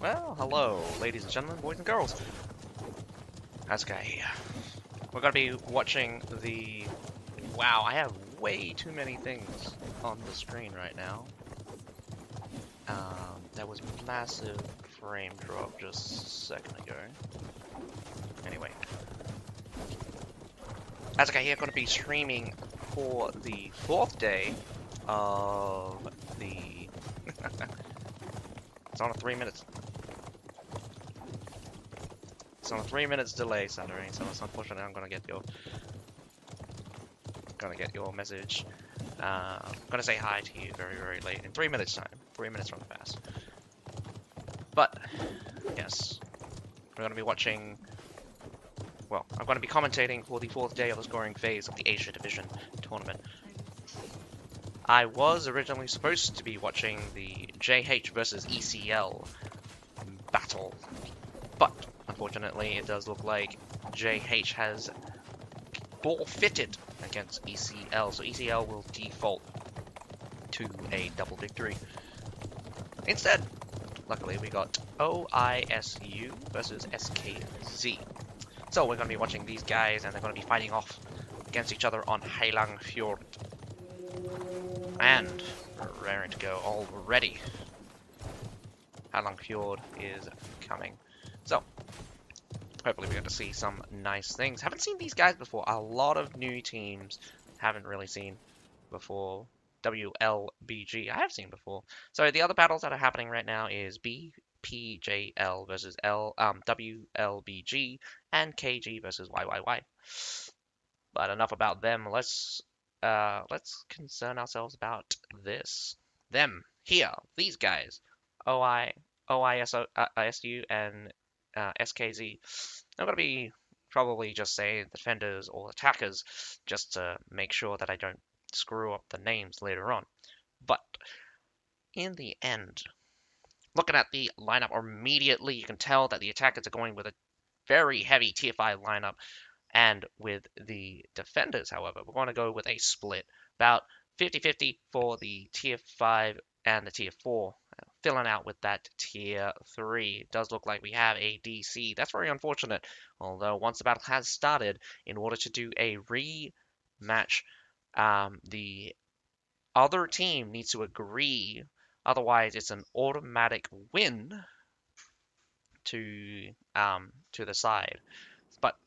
Well, hello, ladies and gentlemen, boys and girls. Okay, we're gonna be watching the... Wow, I have way too many things on the screen right now. That was massive frame drop just a second ago. Anyway. Asuka here, gonna be streaming for the 4th day of the... It's on a 3 minutes. It's on a 3 minutes delay, Sandrine, so it's unfortunate. I'm gonna get your message. I'm gonna say hi to you very, very late in 3 minutes time. 3 minutes from the past. But yes, we're gonna be watching. Well, I'm gonna be commentating for the 4th day of the scoring phase of the Asia Division tournament. I was originally supposed to be watching the JH versus ECL battle, but unfortunately it does look like JH has forfeited against ECL, so ECL will default to a double victory. Instead, luckily we got OISU versus SKZ. So we're going to be watching these guys, and they're going to be fighting off against each other on Heilang Fjord. And we're raring to go already. Heilang Fjord is coming. So, hopefully we're going to see some nice things. Haven't seen these guys before. A lot of new teams haven't really seen before. WLBG, I have seen before. So the other battles that are happening right now is BPJL versus WLBG and KG versus YYY. But enough about them. Let's concern ourselves about this. Them here, these guys, OISU and SKZ. I'm gonna be probably just saying defenders or attackers just to make sure that I don't screw up the names later on. But in the end, looking at the lineup immediately, you can tell that the attackers are going with a very heavy tier 5 lineup, and with the defenders, however, we're going to go with a split, about 50-50 for the tier 5 and the tier 4, filling out with that tier 3. It does look like we have a DC. That's very unfortunate, although once the battle has started, in order to do a rematch, the other team needs to agree, otherwise it's an automatic win to the side. But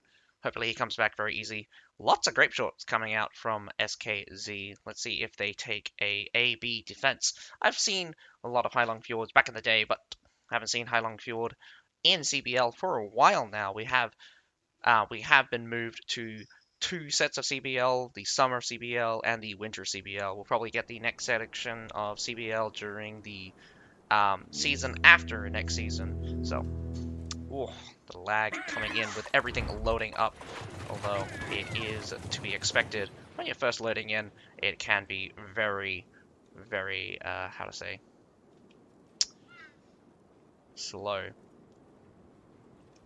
hopefully he comes back very easy. Lots of grape shots coming out from SKZ. Let's see if they take a A-B defense. I've seen a lot of Heilang Fjords back in the day, but haven't seen Heilang Fjord in CBL for a while now. We have been moved to 2 sets of CBL, the summer CBL and the winter CBL. We'll probably get the next section of CBL during the season after next season. So, ooh, the lag coming in with everything loading up, although it is to be expected. When you're first loading in, it can be very, very, how to say, slow.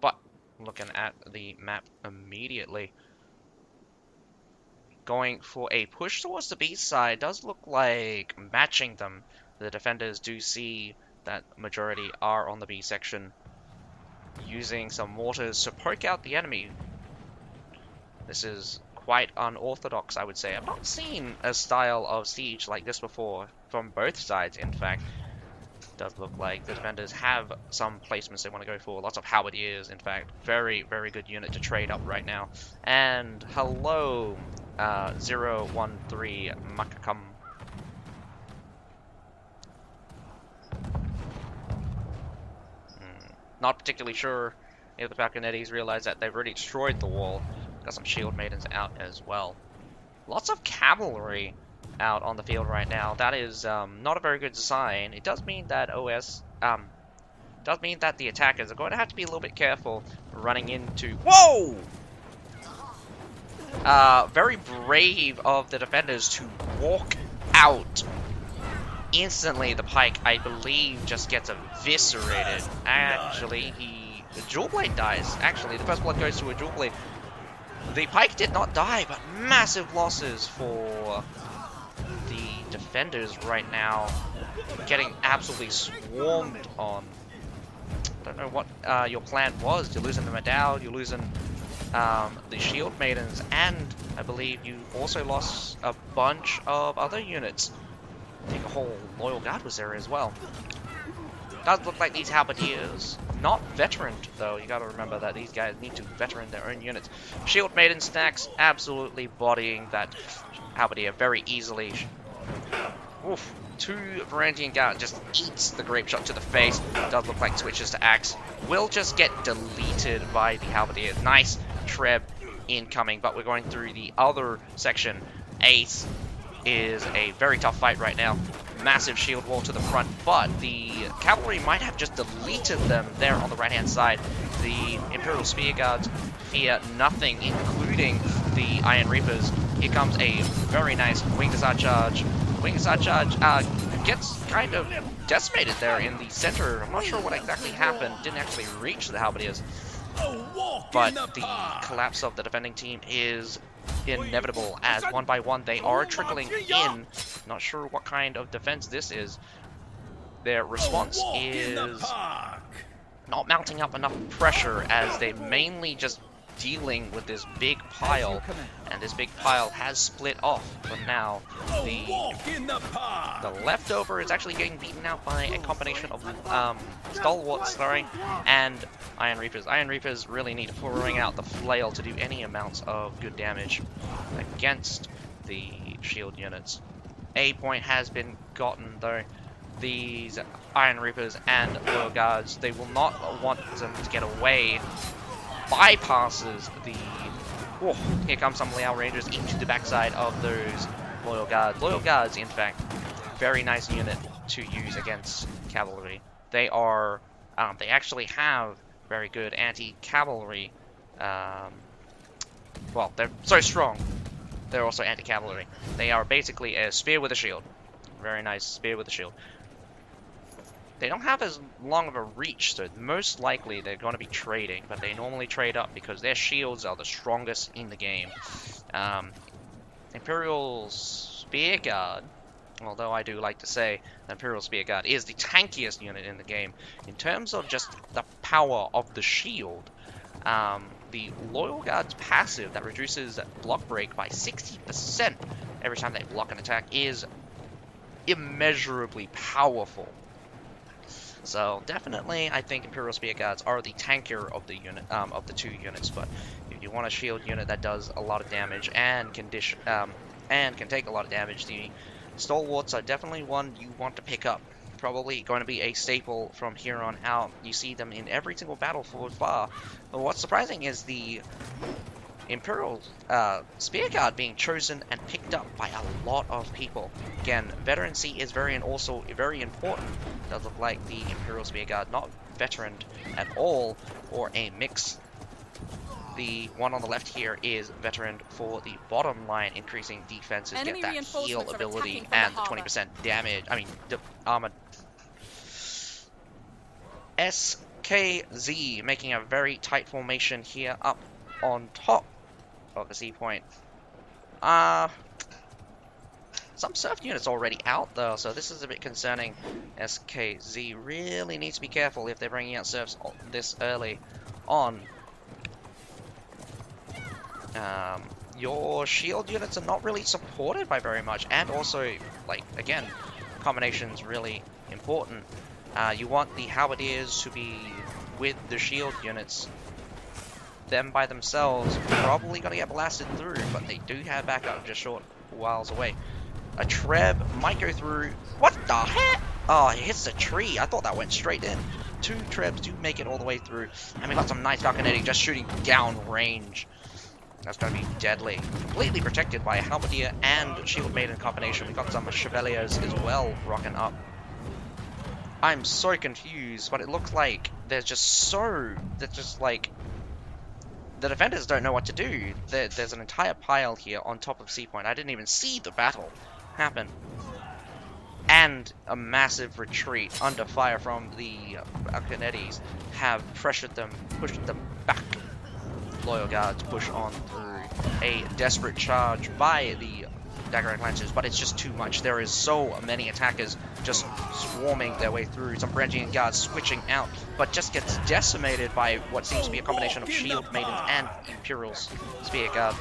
But, looking at the map immediately, going for a push towards the B side does look like matching them. The defenders do see that majority are on the B section, using some mortars to poke out the enemy. This is quite unorthodox, I would say. I've not seen a style of siege like this before, from both sides, in fact. It does look like the defenders have some placements they want to go for. Lots of halberdiers, in fact. Very, very good unit to trade up right now. And hello, 013 Makakam. Not particularly sure if the Falconettis realize that they've already destroyed the wall. Got some shield maidens out as well. Lots of cavalry out on the field right now. That is not a very good sign. It does mean that the attackers are going to have to be a little bit careful running into... Whoa! Very brave of the defenders to walk out. Instantly, the pike, I believe, just gets eviscerated. Actually, the jewel blade dies. Actually, the first blood goes to a jewel blade. The pike did not die, but massive losses for the defenders right now. Getting absolutely swarmed on. Don't know what your plan was. You're losing the Medal, you're losing the Shield Maidens, and I believe you also lost a bunch of other units. I think a whole Loyal Guard was there as well. Does look like these Halberdiers, not veteran though. You gotta remember that these guys need to veteran their own units. Shield Maiden stacks absolutely bodying that Halberdier very easily. Oof. 2 Varangian Guard just eats the Grape Shot to the face. Does look like switches to Axe. Will just get deleted by the Halberdier. Nice Treb incoming, but we're going through the other section. Ace is a very tough fight right now. Massive shield wall to the front, but the cavalry might have just deleted them there on the right-hand side. The Imperial Spear Guards fear nothing, including the Iron Reapers. Here comes a very nice Wing Hussar charge. Wing Hussar charge gets kind of decimated there in the center. I'm not sure what exactly happened. Didn't actually reach the Halberdiers. But the collapse of the defending team is inevitable, as one by one they are trickling in. Not sure what kind of defense this is. Their response is not mounting up enough pressure, as they mainly just dealing with this big pile, and this big pile has split off. But now the leftover is actually getting beaten out by a combination of stalwarts, and Iron Reapers. Iron Reapers really need to throwing out the flail to do any amounts of good damage against the shield units. A point has been gotten though. These Iron Reapers and Loyal Guards, they will not want them to get away. Bypasses the... Oh, here comes some Liao Rangers into the backside of those Loyal Guards. Loyal Guards, in fact, very nice unit to use against cavalry. They are... they actually have very good anti-cavalry... well, they're so strong. They're also anti-cavalry. They are basically a spear with a shield. Very nice spear with a shield. They don't have as long of a reach, so most likely they're going to be trading, but they normally trade up because their shields are the strongest in the game. Imperial Spear Guard, although I do like to say the Imperial Spear Guard is the tankiest unit in the game. In terms of just the power of the shield, the Loyal Guard's passive that reduces block break by 60% every time they block an attack is immeasurably powerful. So definitely, I think Imperial Spear Guards are the tankier of the unit, of the two units. But if you want a shield unit that does a lot of damage and can take a lot of damage, the Stalwarts are definitely one you want to pick up. Probably going to be a staple from here on out. You see them in every single battle so far. But what's surprising is the Imperial Spear Guard being chosen and picked up by a lot of people. Again, veterancy is also very important. It does look like the Imperial Spear Guard not veteran at all, or a mix. The one on the left here is veteran for the bottom line, increasing defenses, get that heal ability, and the 20% damage. I mean, the armor. SKZ making a very tight formation here up on top of the C point. Some surf units already out though, so this is a bit concerning. SKZ really needs to be careful if they're bringing out surfs this early on. Your shield units are not really supported by very much, and also, like, again, combination's really important. You want the Halberdiers to be with the shield units. Them by themselves probably gonna get blasted through, but they do have backup just short whiles away. A Treb might go through. What the heck? Oh, it hits a tree. I thought that went straight in. 2 Trebs do make it all the way through, and we got some nice falconetti just shooting down range. That's going to be deadly. Completely protected by a Halberdier and Shield Maiden combination. We got some Chevaliers as well rocking up. I'm so confused, but it looks like there's just like the defenders don't know what to do. There's an entire pile here on top of C point. I didn't even see the battle happen. And a massive retreat under fire from the Falconettis have pressured them, pushed them back. Loyal Guards push on through. A desperate charge by the Dagger Lancers, but it's just too much. There is so many attackers just swarming their way through. Some Brangian guards switching out, but just gets decimated by what seems to be a combination of Shield Maidens and Imperial's Spear Guard.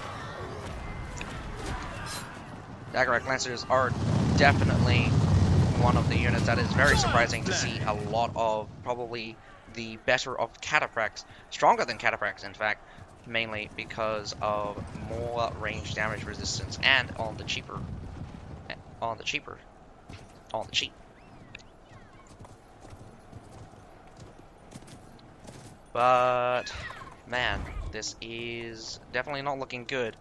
Dagger Lancers are definitely one of the units that is very surprising to see a lot of. Probably the better of Cataphracts, stronger than Cataphracts in fact, mainly because of more range damage resistance and on the cheap. But man, this is definitely not looking good.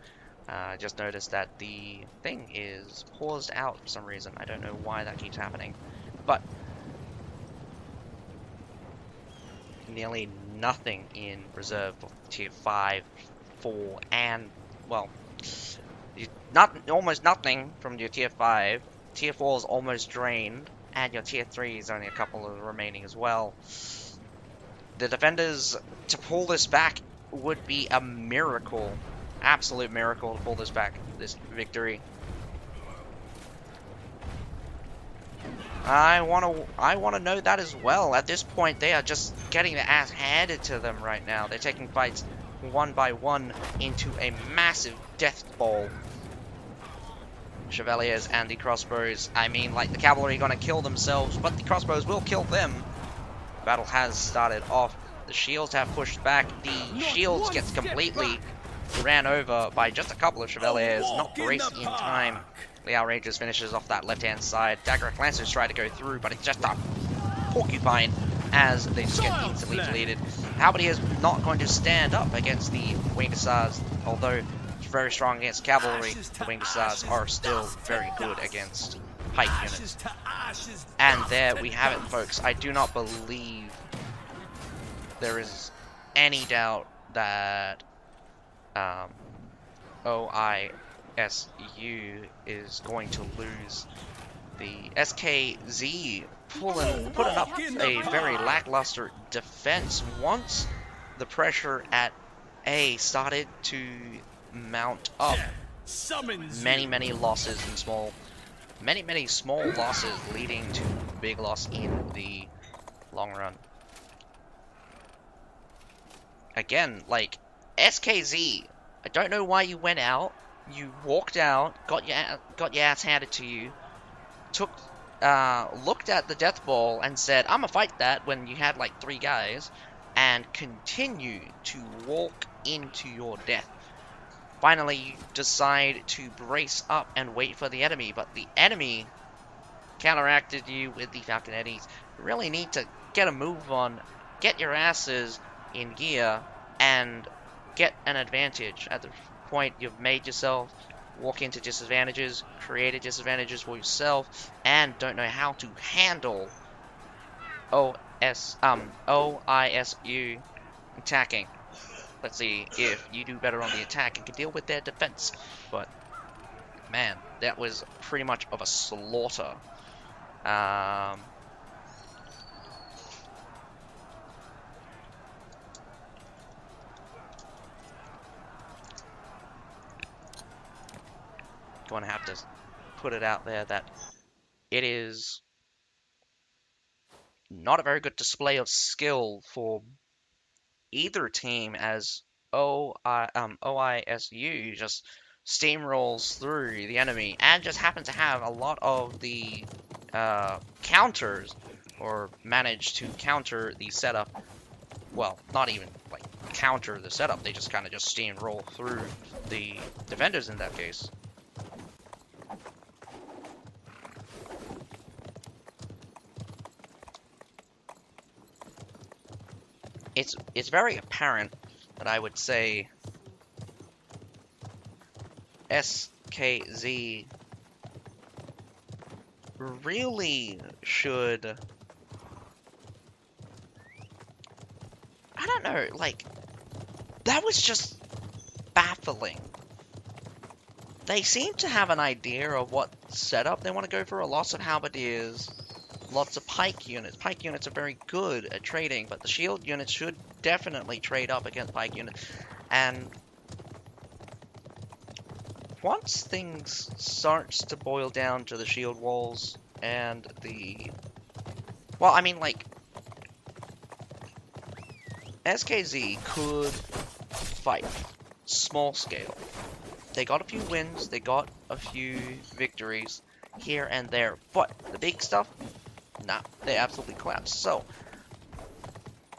I just noticed that the thing is paused out for some reason. I don't know why that keeps happening, but nearly nothing in reserve for tier 5, 4, and, well, almost nothing from your tier 5. Tier 4 is almost drained, and your tier 3 is only a couple of remaining as well. The defenders, to pull this back, would be a miracle. Absolute miracle to pull this back, this victory. I want to know that as well. At this point, they are just getting their ass handed to them right now. They're taking fights one by one into a massive death bowl. Chevaliers and the crossbows. I mean, like, the cavalry are going to kill themselves, but the crossbows will kill them. The battle has started off. The shields have pushed back. The shields gets completely ran over by just a couple of Chevaliers, not braced in time. The Outrageous finishes off that left-hand side. Dagger Lancers try to go through, but it's just a porcupine as they just get instantly deleted. Halberdier is not going to stand up against the Winged Hussars, although it's very strong against cavalry. The Winged Hussars are still very good against pike units. And there we have it, folks. I do not believe there is any doubt that OISU is going to lose. The SKZ putting up a very lackluster defense once the pressure at A started to mount up. Many losses and many small losses leading to big loss in the long run. Again, like, SKZ, I don't know why you went out. You walked out, got your ass handed to you, looked at the death ball and said, "I'm gonna fight that," when you had like 3 guys, and continue to walk into your death. Finally, you decide to brace up and wait for the enemy, but the enemy counteracted you with the Falconettis. You really need to get a move on, get your asses in gear, and get an advantage. At the point you've made yourself walk into disadvantages, created disadvantages for yourself, and don't know how to handle OISU attacking. Let's see if you do better on the attack and can deal with their defense. But man, that was pretty much of a slaughter. Going to have to put it out there that it is not a very good display of skill for either team, as OISU just steamrolls through the enemy and just happens to have a lot of the counters, or manage to counter the setup. Well, not even like counter the setup, they just kind of just steamroll through the defenders in that case. It's very apparent that I would say SKZ really should, I don't know, like, that was just baffling. They seem to have an idea of what setup they want to go for. Lots of halberdiers, lots of pike units. Pike units are very good at trading, but the shield units should definitely trade up against pike units. And once things starts to boil down to the shield walls and the... Well, I mean, like, SKZ could fight small scale. They got a few wins, they got a few victories here and there, but the big stuff, nah, they absolutely collapsed. So,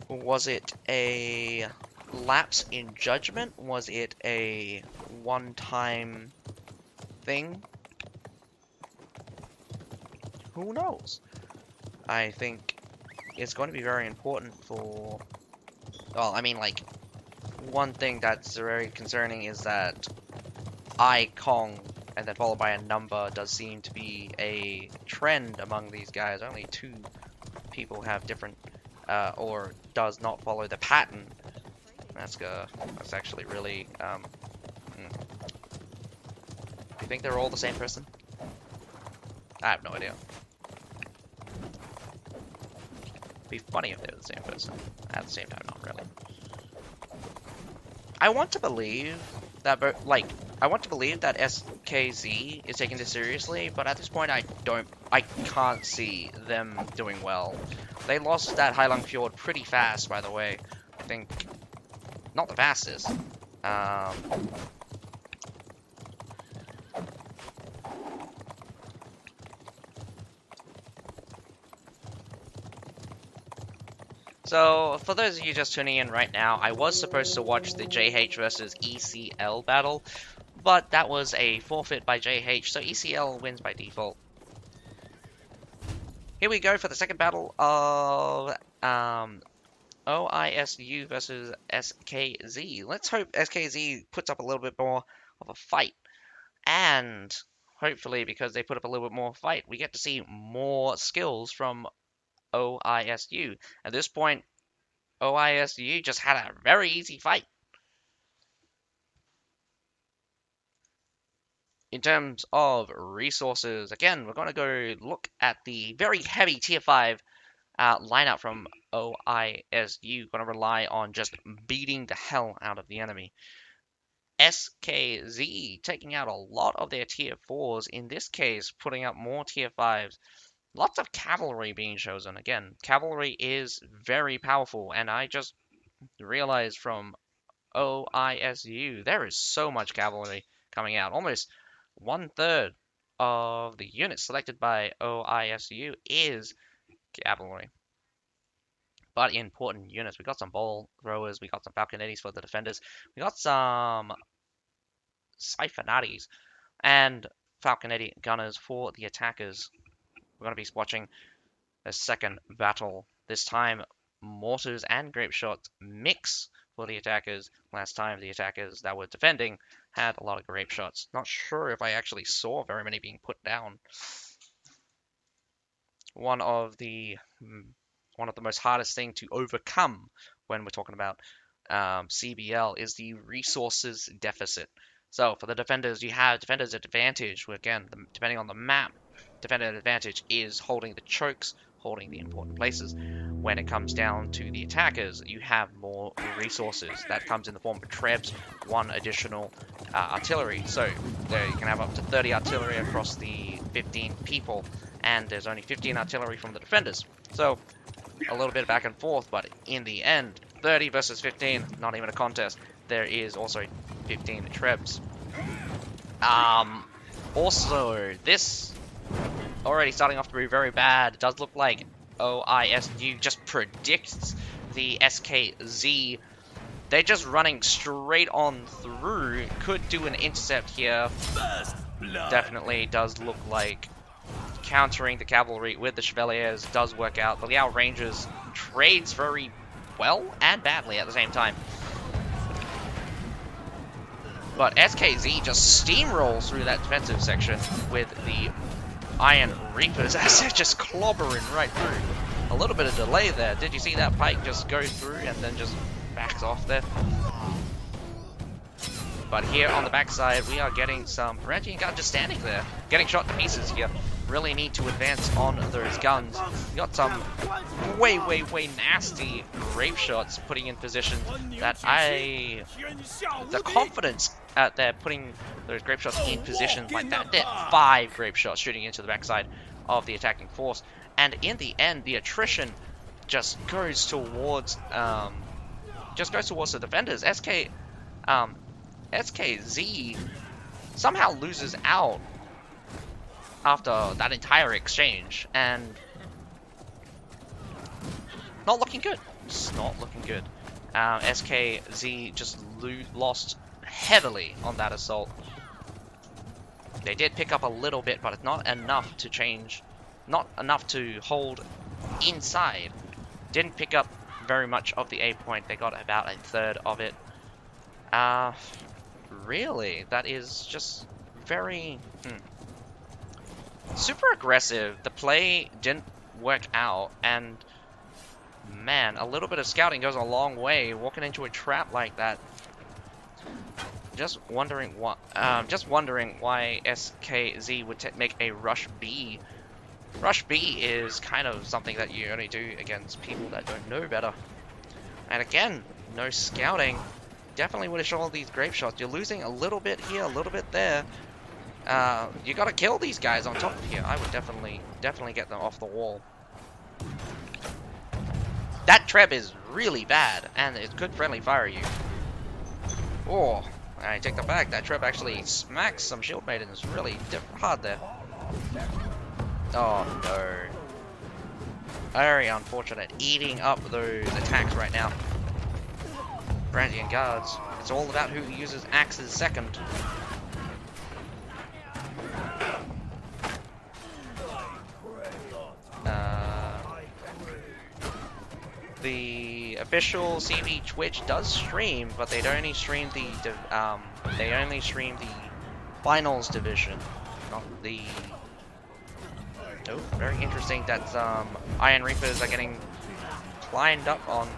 was it a lapse in judgment? Was it a one-time thing? Who knows? I think it's going to be very important for... Well, I mean, like, one thing that's very concerning is that Kong and then followed by a number does seem to be a trend among these guys. Only 2 people have different, or does not follow the pattern. That's actually really, Do you think they're all the same person? I have no idea. It'd be funny if they're the same person. At the same time, not really. I want to believe that, I want to believe that SKZ is taking this seriously, but at this point, I can't see them doing well. They lost that Heilong Fjord pretty fast, by the way. I think, not the fastest. So, for those of you just tuning in right now, I was supposed to watch the JH versus ECL battle, but that was a forfeit by JH, so ECL wins by default. Here we go for the second battle of OISU versus SKZ. Let's hope SKZ puts up a little bit more of a fight, and hopefully, because they put up a little bit more fight, we get to see more skills from OISU. At this point, OISU just had a very easy fight. In terms of resources, again, we're going to go look at the very heavy tier 5 lineup from OISU. Going to rely on just beating the hell out of the enemy. SKZ taking out a lot of their tier 4s, in this case putting up more tier 5s. Lots of cavalry being chosen. Again, cavalry is very powerful, and I just realized from OISU, there is so much cavalry coming out. Almost 1/3 of the units selected by OISU is cavalry. But important units. We got some ball throwers, we got some falconettis for the defenders, we got some siphonatis, and falconetti gunners for the attackers. We're going to be watching a second battle. This time, mortars and grape shots mix for the attackers. Last time, the attackers that were defending had a lot of grape shots. Not sure if I actually saw very many being put down. One of the most hardest thing to overcome when we're talking about CBL is the resources deficit. So for the defenders, you have defenders advantage. Again, depending on the map, defender advantage is holding the chokes, holding the important places. When it comes down to the attackers, you have more resources. That comes in the form of trebs, 1 additional artillery. So there you can have up to 30 artillery across the 15 people, and there's only 15 artillery from the defenders. So a little bit back and forth, but in the end, 30 versus 15, not even a contest. There is also 15 trebs. Also, this already starting off to be very bad. It does look like OISU just predicts the SKZ. They're just running straight on through. Could do an intercept here. Definitely does look like countering the cavalry with the Chevaliers does work out. The Liao Rangers trades very well and badly at the same time. But SKZ just steamrolls through that defensive section with the Iron Reapers as they're just clobbering right through. A little bit of delay there. Did you see that pike just go through and then just backs off there? But here on the backside, we are getting some Ferengian guns just standing there, getting shot to pieces here. Really need to advance on those guns. We got some way nasty grape shots putting in position that the confidence they're putting those grape shots in positions like that. They're 5 grape shots shooting into the backside of the attacking force, and in the end, the attrition just goes towards the defenders. SKZ somehow loses out after that entire exchange, and not looking good. It's not looking good. SKZ just lost heavily on that assault. They did pick up a little bit, but it's not enough to change, not enough to hold inside. Didn't pick up very much of the A point. They got about a third of it. Really, that is just very super aggressive. The play didn't work out, and man, a little bit of scouting goes a long way. Walking into a trap like that. Just wondering why SKZ would make a rush B. Rush B is kind of something that you only do against people that don't know better. And again, no scouting. Definitely would have shown all these grape shots. You're losing a little bit here, a little bit there. You gotta kill these guys on top of here. I would definitely get them off the wall. That treb is really bad, and it could friendly fire you. Oh, I take that back. That treb actually smacks some shield maidens really hard there. Oh no. Very unfortunate. Eating up those attacks right now. Brandian guards. It's all about who uses axes second. The official CV Twitch does stream, but they only stream the finals division, not the. Oh, very interesting that Iron Reapers are getting climbed up on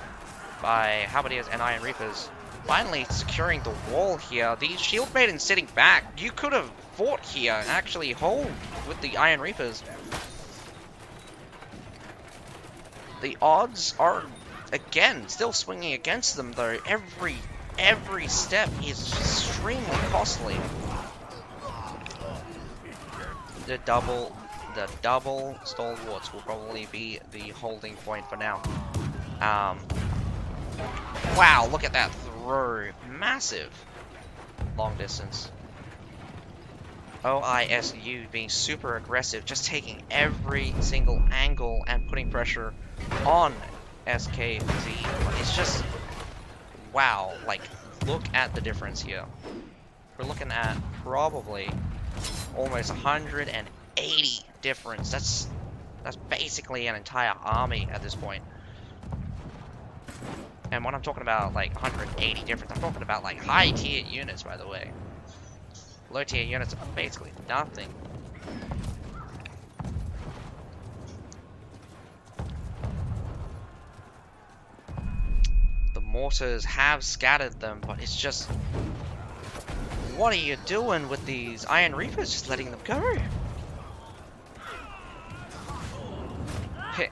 by Halberdiers and Iron Reapers. Finally securing the wall here. These Shield Maidens sitting back. You could have fought here and actually hold with the Iron Reapers. The odds are, again, still swinging against them though. Every step is extremely costly. The double stalwarts will probably be the holding point for now. Wow, look at that throw. Massive. Long distance. OISU being super aggressive, just taking every single angle and putting pressure on SKZ. It's just, wow, like, look at the difference here. We're looking at probably almost 180 difference. That's basically an entire army at this point. And when I'm talking about like 180 difference, I'm talking about like high tier units, by the way. Low tier units are basically nothing. The mortars have scattered them, but it's just, what are you doing with these Iron Reapers? Just letting them go.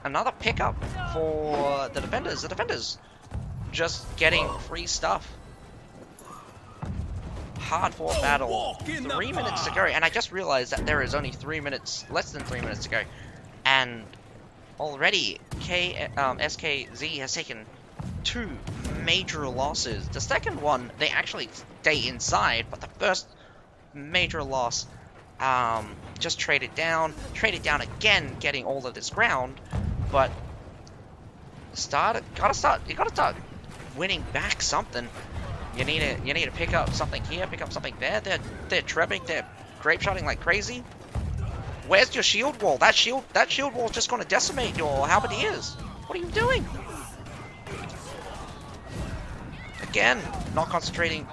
Another pickup for the defenders. The defenders just getting free stuff. Hard fought battle. 3 minutes to go, and I just realized that there is only 3 minutes, less than 3 minutes to go, and already SKZ has taken 2 major losses. The second one, they actually stay inside, but the first major loss, just traded down again, getting all of this ground, but you gotta start winning back something. You need to pick up something here, pick up something there. They're trebbing, they're grape shotting like crazy. Where's your shield wall? That shield wall is just gonna decimate your halberdiers. What are you doing? Again, not concentrating,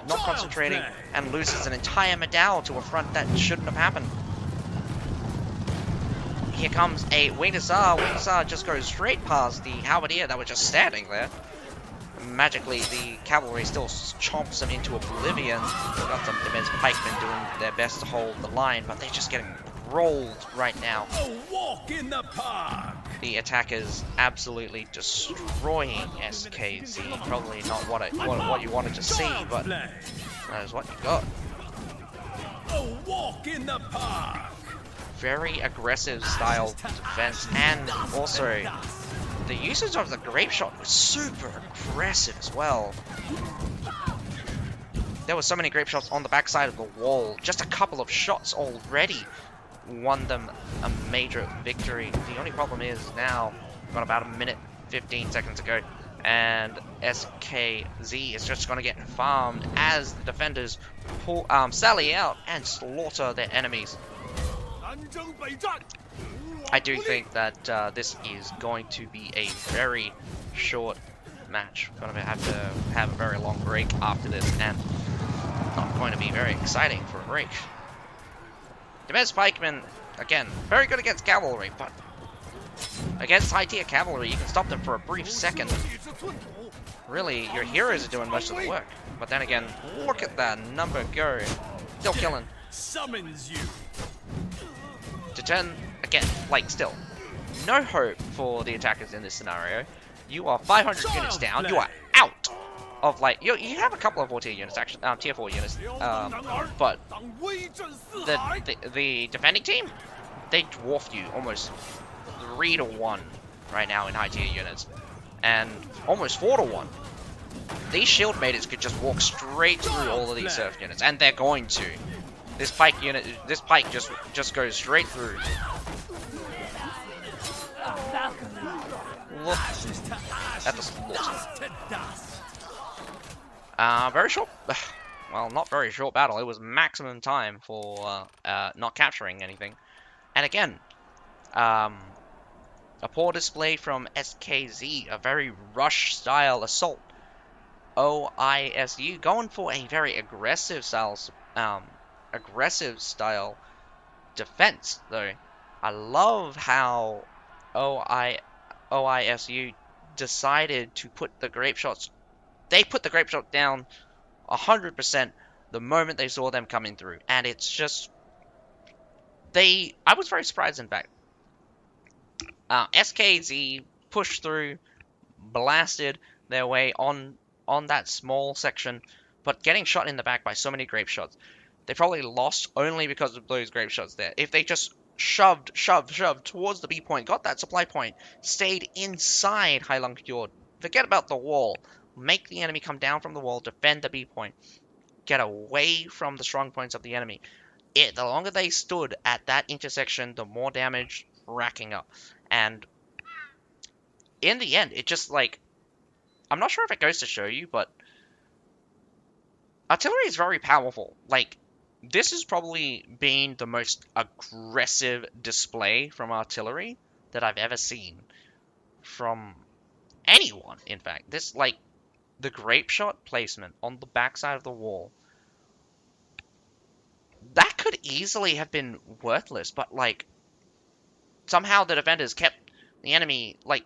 and loses an entire medal to a front that shouldn't have happened. Here comes a Wingdissar. Wingdissar just goes straight past the halberdier that were just standing there. Magically, the cavalry still chomps them into oblivion. We've got some defense pikemen doing their best to hold the line, but they're just getting rolled right now. A walk in the park. The attackers absolutely destroying SKZ. Probably not what you wanted to see, but that is what you got. A walk in the park. Very aggressive style defense, and also the usage of the grape shot was super aggressive as well. There were so many grape shots on the backside of the wall. Just a couple of shots already won them a major victory. The only problem is now, got about a minute 15 seconds to go, and SKZ is just going to get farmed as the defenders sally out and slaughter their enemies. I do think that this is going to be a very short match. We're going to have a very long break after this, and not going to be very exciting for a break. Defense pikemen, again, very good against cavalry, but against high-tier cavalry, you can stop them for a brief second. Really, your heroes are doing most of the work. But then again, look at that number go. Still killing. Summons you. To turn, again, like, still, no hope for the attackers in this scenario. You are 500 units down. You are out of, like, you have a couple of 4 tier units, actually, tier 4 units, but the defending team, they dwarf you almost 3 to 1 right now in high tier units, and almost 4 to 1. These shield maidens could just walk straight through all of these surf units, and they're going to. This pike unit, this pike just goes straight through. Look at the slaughter. Very short, well, not very short battle. It was maximum time for not capturing anything. And again, a poor display from SKZ, a very rush-style assault. OISU going for a very aggressive style defense, though. I love how OISU decided to put the grape shots. They put the grape shot down 100% the moment they saw them coming through, and it's just I was very surprised, in fact. SKZ pushed through, blasted their way on that small section, but getting shot in the back by so many grape shots, they probably lost only because of those grape shots there. If they just shoved towards the B point, got that supply point, stayed inside Heilong Fjord, forget about the wall, make the enemy come down from the wall, defend the B point, get away from the strong points of the enemy. The longer they stood at that intersection, the more damage racking up. And in the end, it just, like, I'm not sure if it goes to show you, but artillery is very powerful. Like, this has probably been the most aggressive display from artillery that I've ever seen from anyone, in fact. This, like, the grape shot placement on the backside of the wall, that could easily have been worthless, but, like, somehow the defenders kept the enemy, like,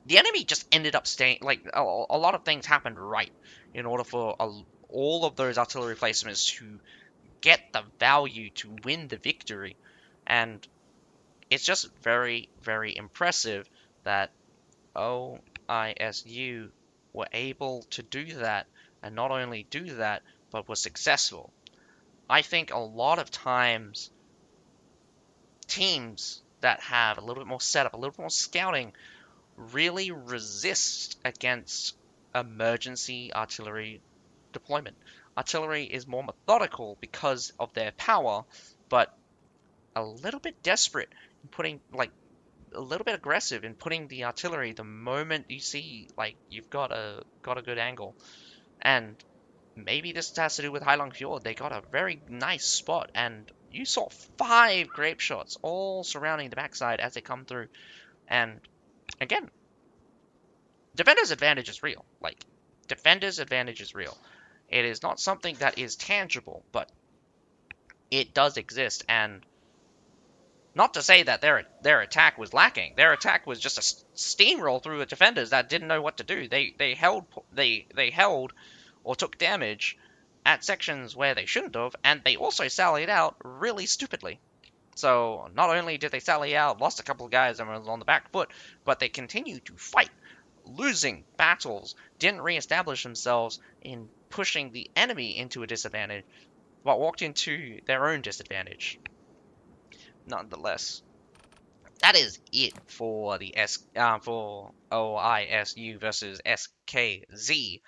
the enemy just ended up staying, like, a lot of things happened right in order for all of those artillery placements to get the value to win the victory. And it's just very, very impressive that OISU were able to do that, and not only do that, but were successful. I think a lot of times teams that have a little bit more setup, a little bit more scouting, really resist against emergency artillery deployment. Artillery is more methodical because of their power, but a little bit desperate in putting, like, a little bit aggressive in putting the artillery the moment you see, like, you've got a good angle. And maybe this has to do with Heilong Fjord. They got a very nice spot, and you saw 5 grape shots all surrounding the backside as they come through. And again, defender's advantage is real. Like, defender's advantage is real. It is not something that is tangible, but it does exist. And not to say that their attack was lacking. Their attack was just a steamroll through the defenders that didn't know what to do. They held or took damage at sections where they shouldn't have, and they also sallied out really stupidly. So not only did they sally out, lost a couple of guys and was on the back foot, but they continued to fight, losing battles, didn't reestablish themselves in pushing the enemy into a disadvantage. but walked into their own disadvantage. Nonetheless, that is it for the for OISU versus SKZ.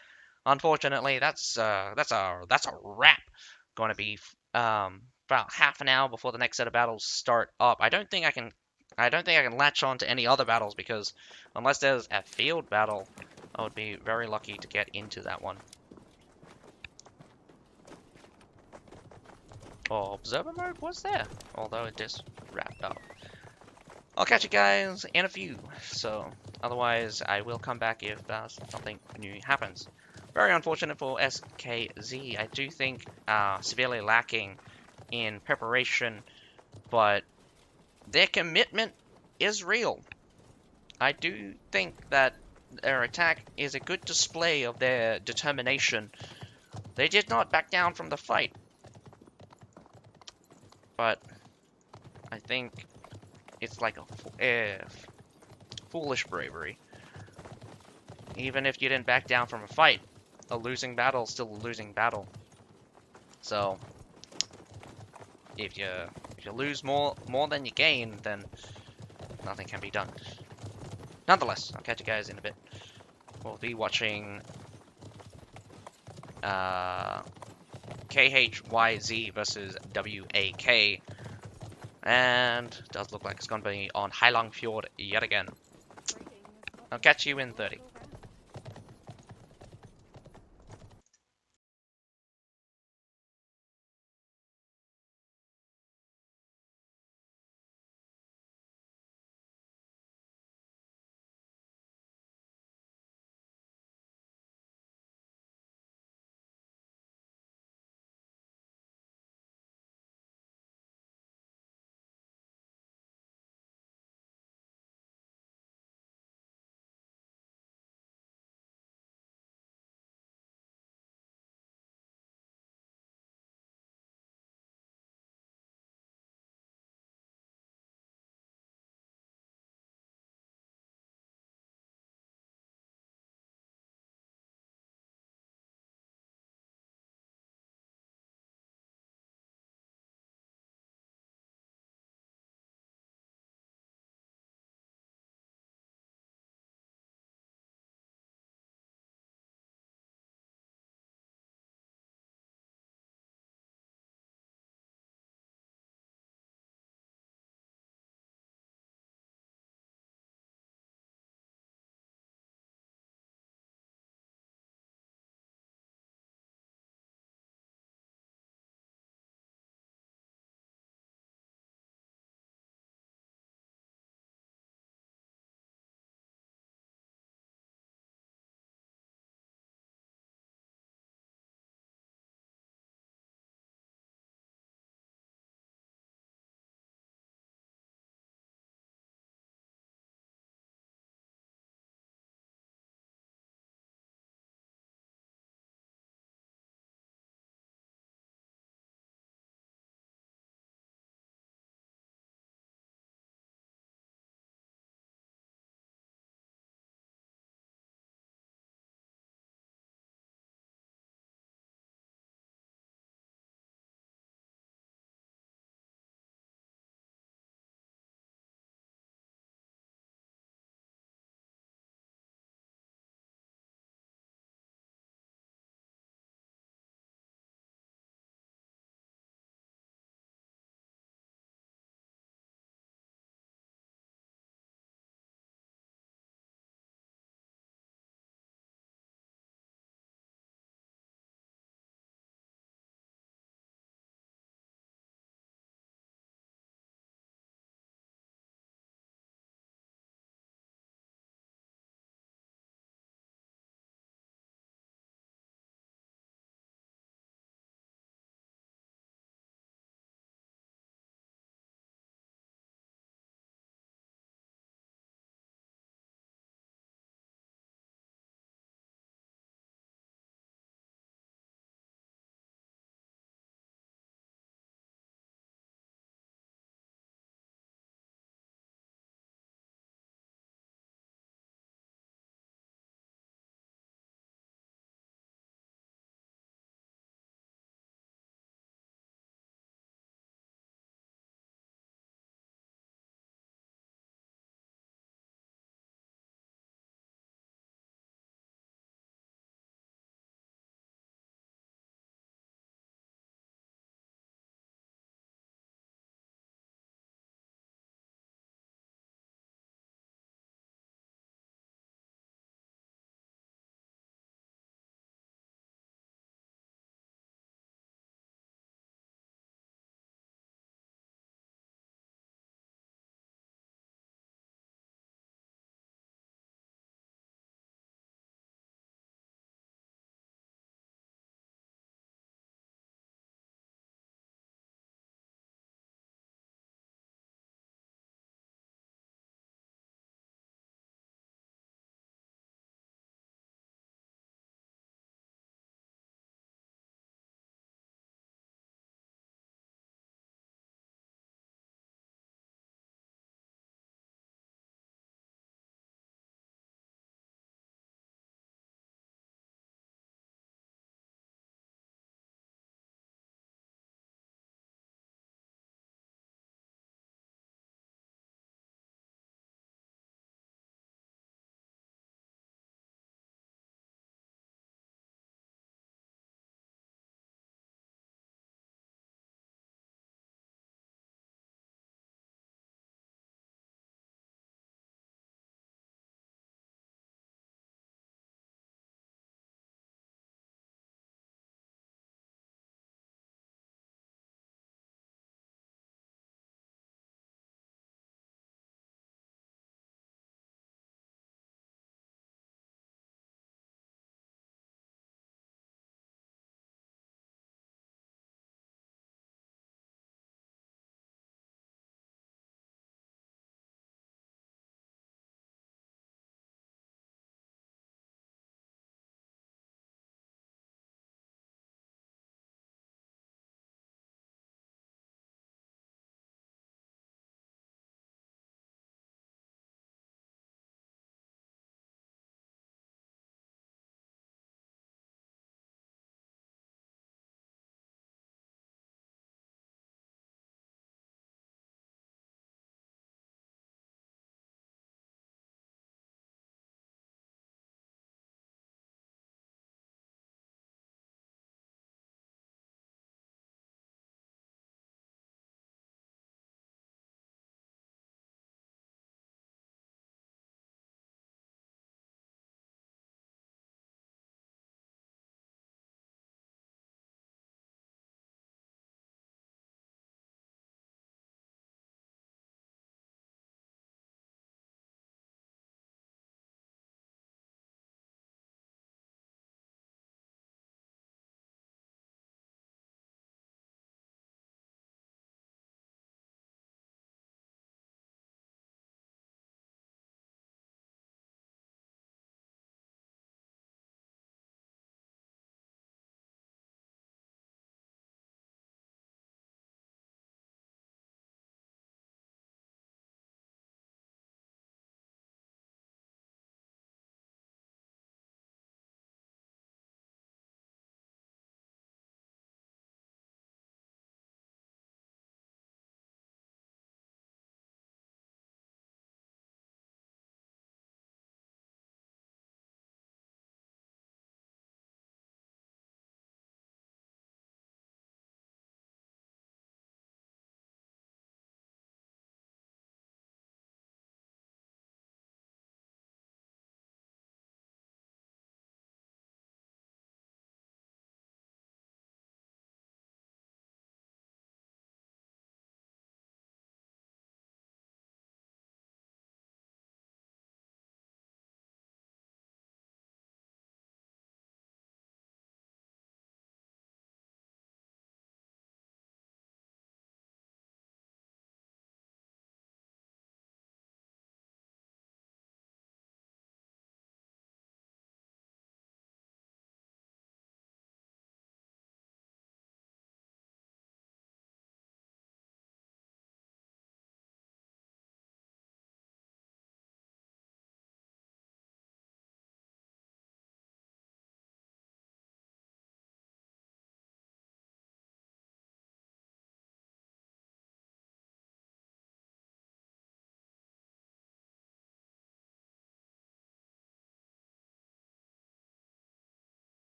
Unfortunately, that's a wrap. Going to be about half an hour before the next set of battles start up. I don't think I can latch on to any other battles because unless there's a field battle, I would be very lucky to get into that one. Oh, observer mode was there, although it just wrapped up. I'll catch you guys in a few, so otherwise I will come back if something new happens. Very unfortunate for SKZ. I do think severely lacking in preparation, but their commitment is real. I do think that their attack is a good display of their determination. They did not back down from the fight, but I think it's like a foolish bravery. Even if you didn't back down from a fight, a losing battle is still a losing battle. So if you lose more than you gain, then nothing can be done. Nonetheless, I'll catch you guys in a bit. We'll be watching KHYZ versus WAK, and it does look like it's going to be on Heilong Fjord yet again. I'll catch you in 30.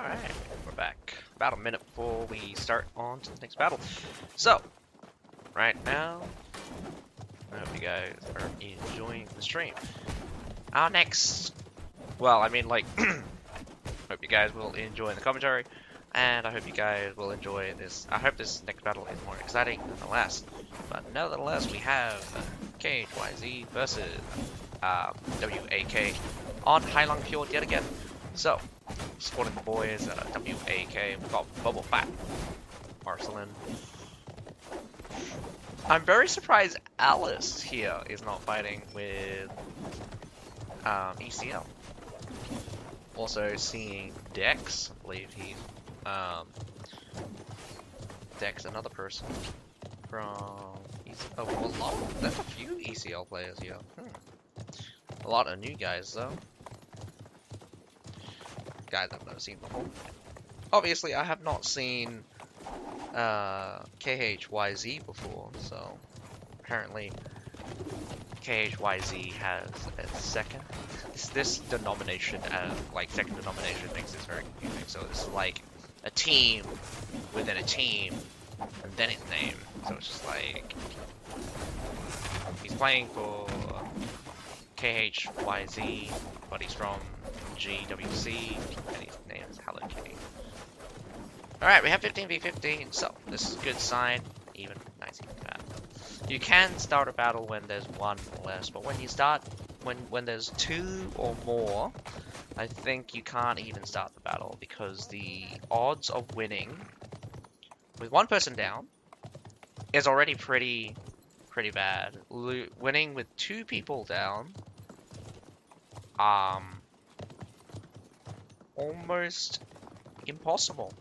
Alright, we're back. About a minute before we start on to the next battle. So, right now, I hope you guys are enjoying the stream. Our next, well, I mean, like, hope you guys will enjoy the commentary, and I hope you guys will enjoy this. I hope this next battle is more exciting than the last. But nevertheless, we have KHYZ versus WAK on Hailong Fjord yet again. So, supporting the boys, WAK, we've got Bubble Fat, Marcelin. I'm very surprised Alice here is not fighting with ECL. Also seeing Dex, I believe he's Dex, another person from ECL. Oh, there's a few ECL players here. A lot of new guys though. Guys I've never seen before. Obviously, I have not seen KHYZ before, so apparently KHYZ has a second. This denomination, like second denomination, makes this very confusing. So it's like a team within a team, and then its name. So it's just like he's playing for KHYZ, but he's from GWC, and his name is Hello Kitty. Alright, we have 15v15, so this is a good sign. Even nice, even bad. You can start a battle when there's one or less, but when you start, when there's two or more, I think you can't even start the battle because the odds of winning with one person down is already pretty bad. Winning with two people down, almost impossible.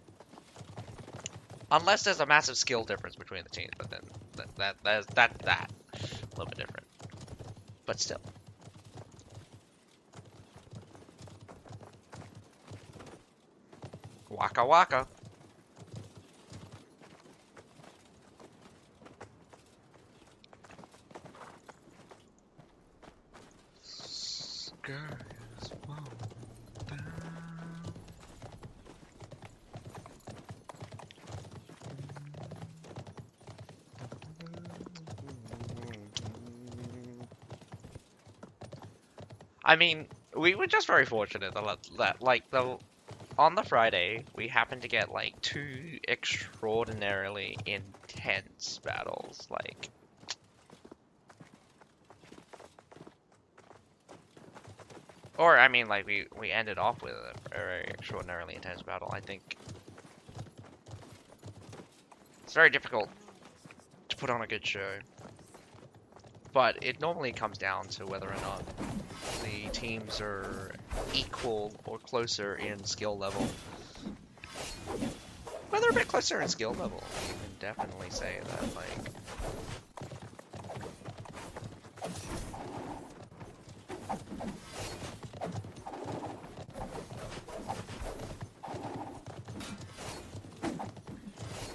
Unless there's a massive skill difference between the teams, but then that's a little bit different. But still. Waka waka. I mean, we were just very fortunate that like, on the Friday, we happened to get, like, two extraordinarily intense battles, like... Or, I mean, like, we ended off with a very extraordinarily intense battle. I think it's very difficult to put on a good show. But it normally comes down to whether or not the teams are equal or closer in skill level. Well, they're a bit closer in skill level. You can definitely say that, like...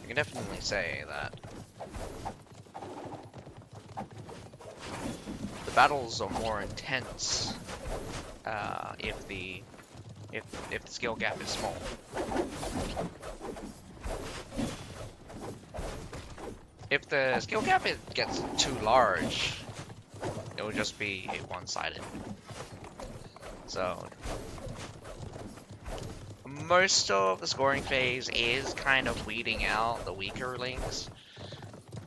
You can definitely say that the battles are more intense if the skill gap is small. If the skill gap gets too large, it will just be one-sided. So most of the scoring phase is kind of weeding out the weaker links.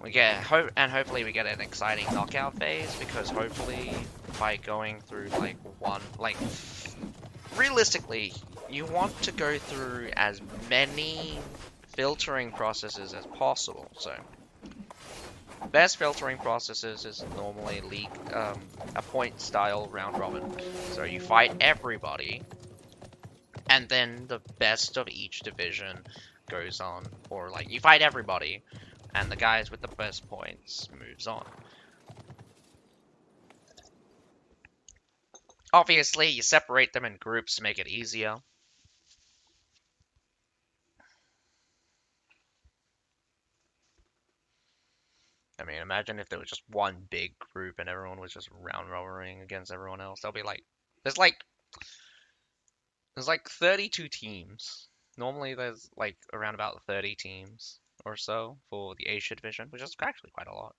We get hopefully we get an exciting knockout phase, because hopefully by going through realistically, you want to go through as many filtering processes as possible. So best filtering processes is normally a point style round robin. So you fight everybody, and then the best of each division goes on, or like you fight everybody, and the guys with the best points moves on. Obviously, you separate them in groups to make it easier. I mean, imagine if there was just one big group and everyone was just round robbering against everyone else. There'll be like, there's like 32 teams Normally there's like around about 30 teams or so for the Asia division, which is actually quite a lot.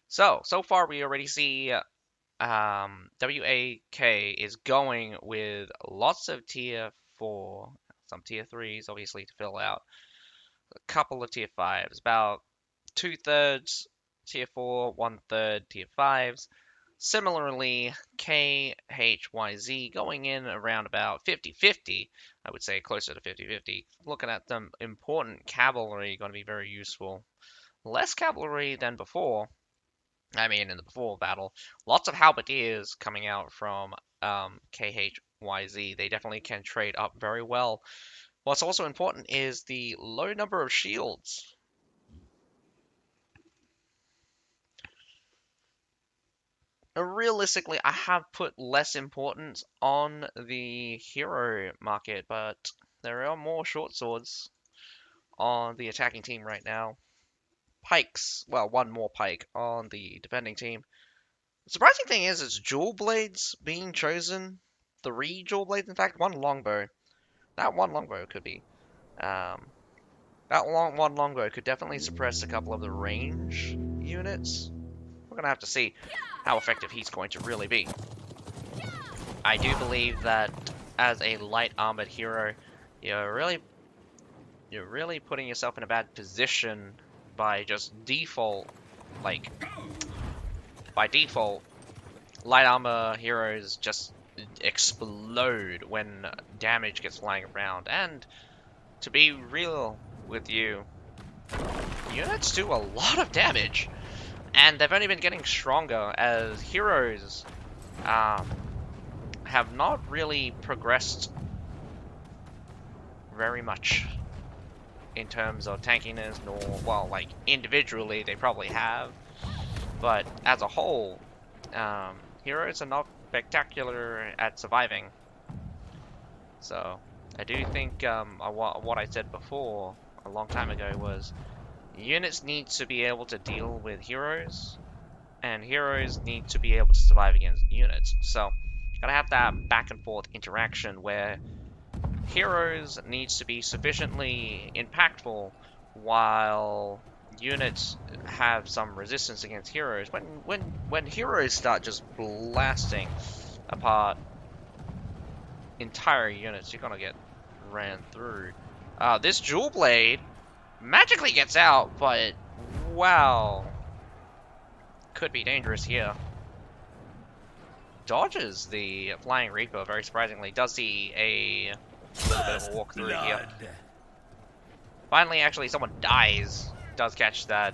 So far we already see WAK is going with lots of tier 4, some tier 3s obviously to fill out, a couple of tier 5s, about 2/3 tier 4, 1/3 tier 5s. Similarly, KHYZ going in around about 50-50, I would say closer to 50-50. Looking at them, important cavalry going to be very useful. Less cavalry than before. I mean, in the before battle, lots of halberdiers coming out from KHYZ. They definitely can trade up very well. What's also important is the low number of shields. Realistically, I have put less importance on the hero market, but there are more short swords on the attacking team right now. Pikes, well, one more pike on the defending team. The surprising thing is it's dual blades being chosen. 3 dual blades, in fact, 1 longbow. That 1 longbow could be. One longbow could definitely suppress a couple of the range units. We're gonna have to see how effective he's going to really be. I do believe that as a light armored hero, you're really putting yourself in a bad position by just default, by default, light armor heroes just explode when damage gets flying around. And to be real with you, units do a lot of damage. And they've only been getting stronger as heroes have not really progressed very much in terms of tankiness, nor, well, like, individually they probably have. But as a whole, heroes are not spectacular at surviving. So, I do think what I said before, a long time ago, was units need to be able to deal with heroes, and heroes need to be able to survive against units. So, gotta have that back and forth interaction where heroes needs to be sufficiently impactful while units have some resistance against heroes. When heroes start just blasting apart entire units, you're gonna get ran through. This dual blade magically gets out, but wow, could be dangerous here. Dodges the Flying Reaper, very surprisingly. Does see a little bit of a walkthrough here. Finally, actually, someone dies. Does catch that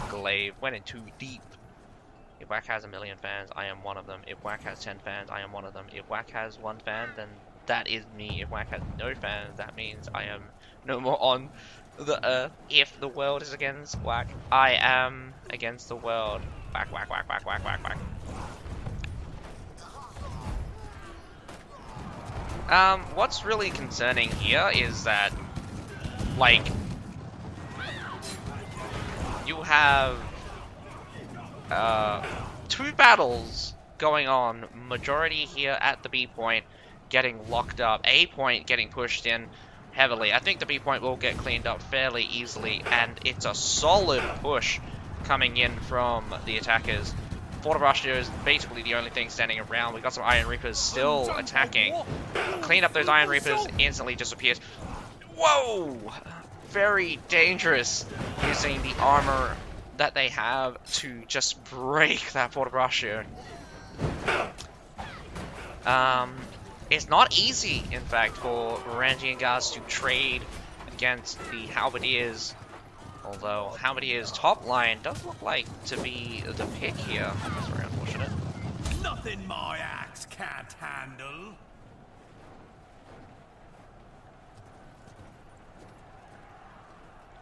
glaive. Went in too deep. If Whack has 1 million fans, I am one of them. If Whack has 10 fans, I am one of them. If Whack has 1 fan, then that is me. If Whack has no fans, that means I am no more on the earth. If the world is against Whack, I am against the world. Whack, whack, whack, whack, whack, whack, whack. What's really concerning here is that, like, you have 2 battles going on, majority here at the B point getting locked up, A point getting pushed in heavily. I think the B point will get cleaned up fairly easily, and it's a solid push coming in from the attackers. Fortibusher is basically the only thing standing around. We've got some Iron Reapers still attacking. Clean up those Iron Reapers, instantly disappears. Whoa! Very dangerous using the armor that they have to just break that Fortibusher. It's not easy, in fact, for Varangian guards to trade against the Halberdiers. Although Halberdier's top line does look like to be the pick here. That's very unfortunate. Nothing my axe can't handle.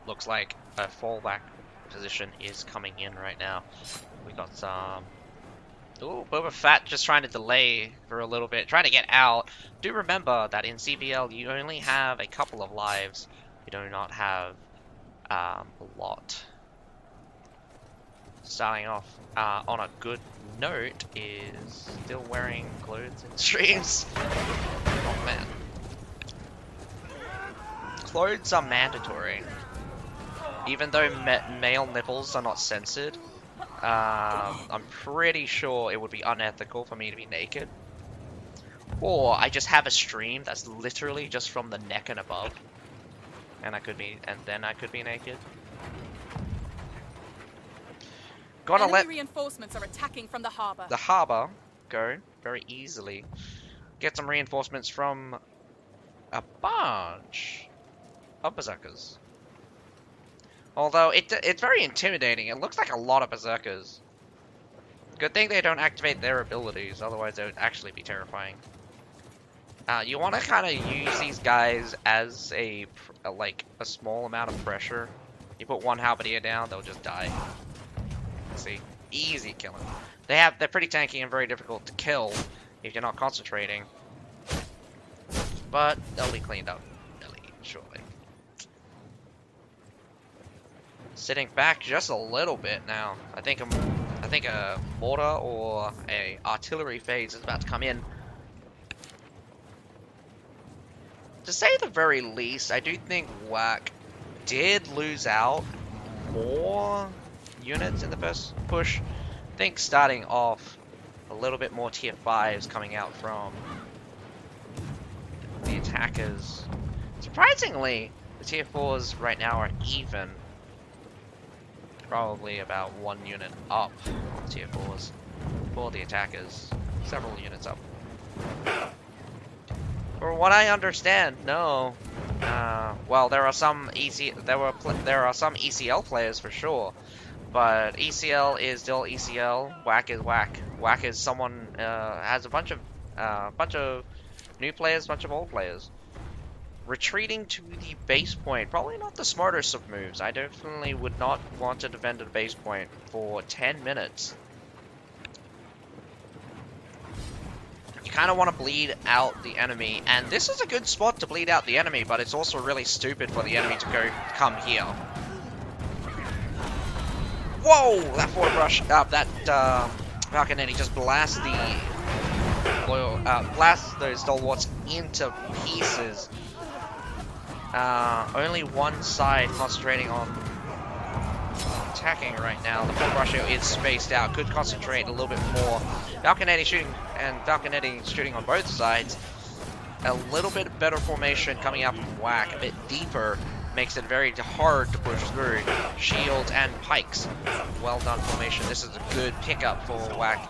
Looks like a fallback position is coming in right now. We got some... Ooh, Boba Fett just trying to delay for a little bit, trying to get out. Do remember that in CBL you only have a couple of lives. You do not have a lot. Starting off on a good note is still wearing clothes in streams. Oh man. clothes are mandatory. Even though male nipples are not censored, I'm pretty sure it would be unethical for me to be naked. Or I just have a stream that's literally just from the neck and above. And then I could be naked. Gonna Enemy let reinforcements are attacking from the harbor. the harbor go very easily. Get some reinforcements from a bunch of berserkers. Although it's very intimidating. It looks like a lot of berserkers. Good thing they don't activate their abilities, otherwise they would actually be terrifying. You want to kind of use these guys as a small amount of pressure. You put one halberdier down, they'll just die. See, easy killing. They're pretty tanky and very difficult to kill if you're not concentrating. But they'll be cleaned up really shortly. Sitting back just a little bit now. I think a mortar or a artillery phase is about to come in. To say the very least, I do think WAC did lose out more units in the first push. I think starting off a little bit more tier 5s coming out from the attackers. Surprisingly, the tier 4s right now are even. Probably about 1 unit up on tier 4s for the attackers. Several units up. From what I understand, no. Well, there are some there are some ECL players for sure, but ECL is still ECL. WAC is WAC. WAC is someone has a bunch of new players, bunch of old players. Retreating to the base point, probably not the smartest of moves. I definitely would not want to defend a base point for 10 minutes. You kind of want to bleed out the enemy, and this is a good spot to bleed out the enemy, but it's also really stupid for the enemy to come here. Whoa! That forward rush, that Falconetti just blasts those stalwarts into pieces. Only one side concentrating on attacking right now. The forward rusher is spaced out. Could concentrate a little bit more. Falconetti shooting on both sides. A little bit better formation coming out from WAC. A bit deeper. Makes it very hard to push through. Shields and pikes. Well done formation. This is a good pickup for WAC.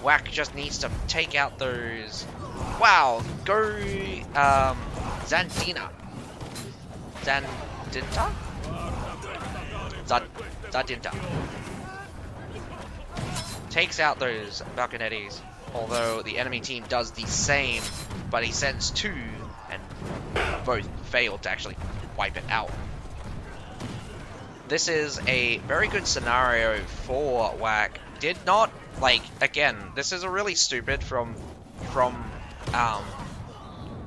WAC just needs to take out those. Wow. Go Zandina. Zandinta? Zadinta. Takes out those Falconettis, although the enemy team does the same, but he sends 2, and both fail to actually wipe it out. This is a very good scenario for WAC. Did not, again, this is a really stupid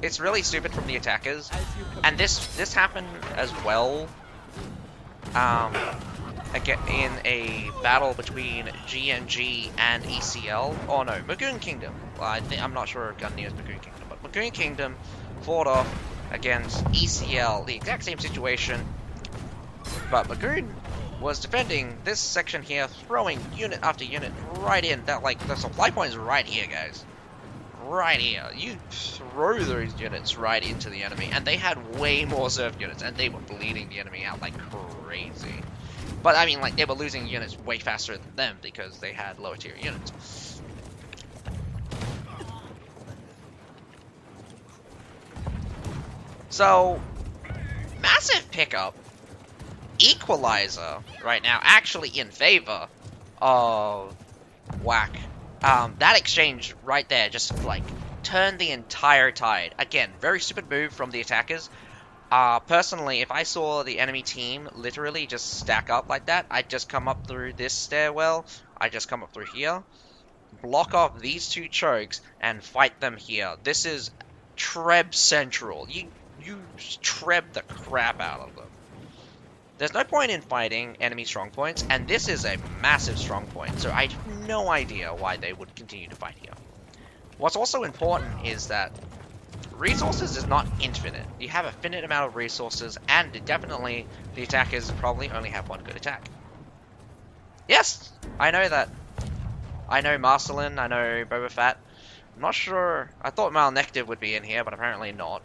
it's really stupid from the attackers, and this happened as well. Again, in a battle between GNG and ECL. Oh no, Magoon Kingdom. Well, I'm not sure Gunny is Magoon Kingdom, but Magoon Kingdom fought off against ECL. The exact same situation, but Magoon was defending this section here, throwing unit after unit right in. That the supply point is right here, guys. Right here. You throw those units right into the enemy, and they had way more surf units, and they were bleeding the enemy out like crazy. But I mean, they were losing units way faster than them because they had lower tier units. So, massive pickup. Equalizer right now, actually in favor of WAC. That exchange right there just turned the entire tide. Again, very stupid move from the attackers. Personally, if I saw the enemy team literally just stack up like that, I'd just come up through this stairwell, I'd just come up through here, block off these 2 chokes, and fight them here. This is Treb Central. You Treb the crap out of them. There's no point in fighting enemy strong points, and this is a massive strong point, so I have no idea why they would continue to fight here. What's also important is that resources is not infinite. You have a finite amount of resources, and definitely the attackers probably only have one good attack. Yes, I know that. I know Marcelin, I know Boba Fett. I'm not sure. I thought Malnective would be in here, but apparently not.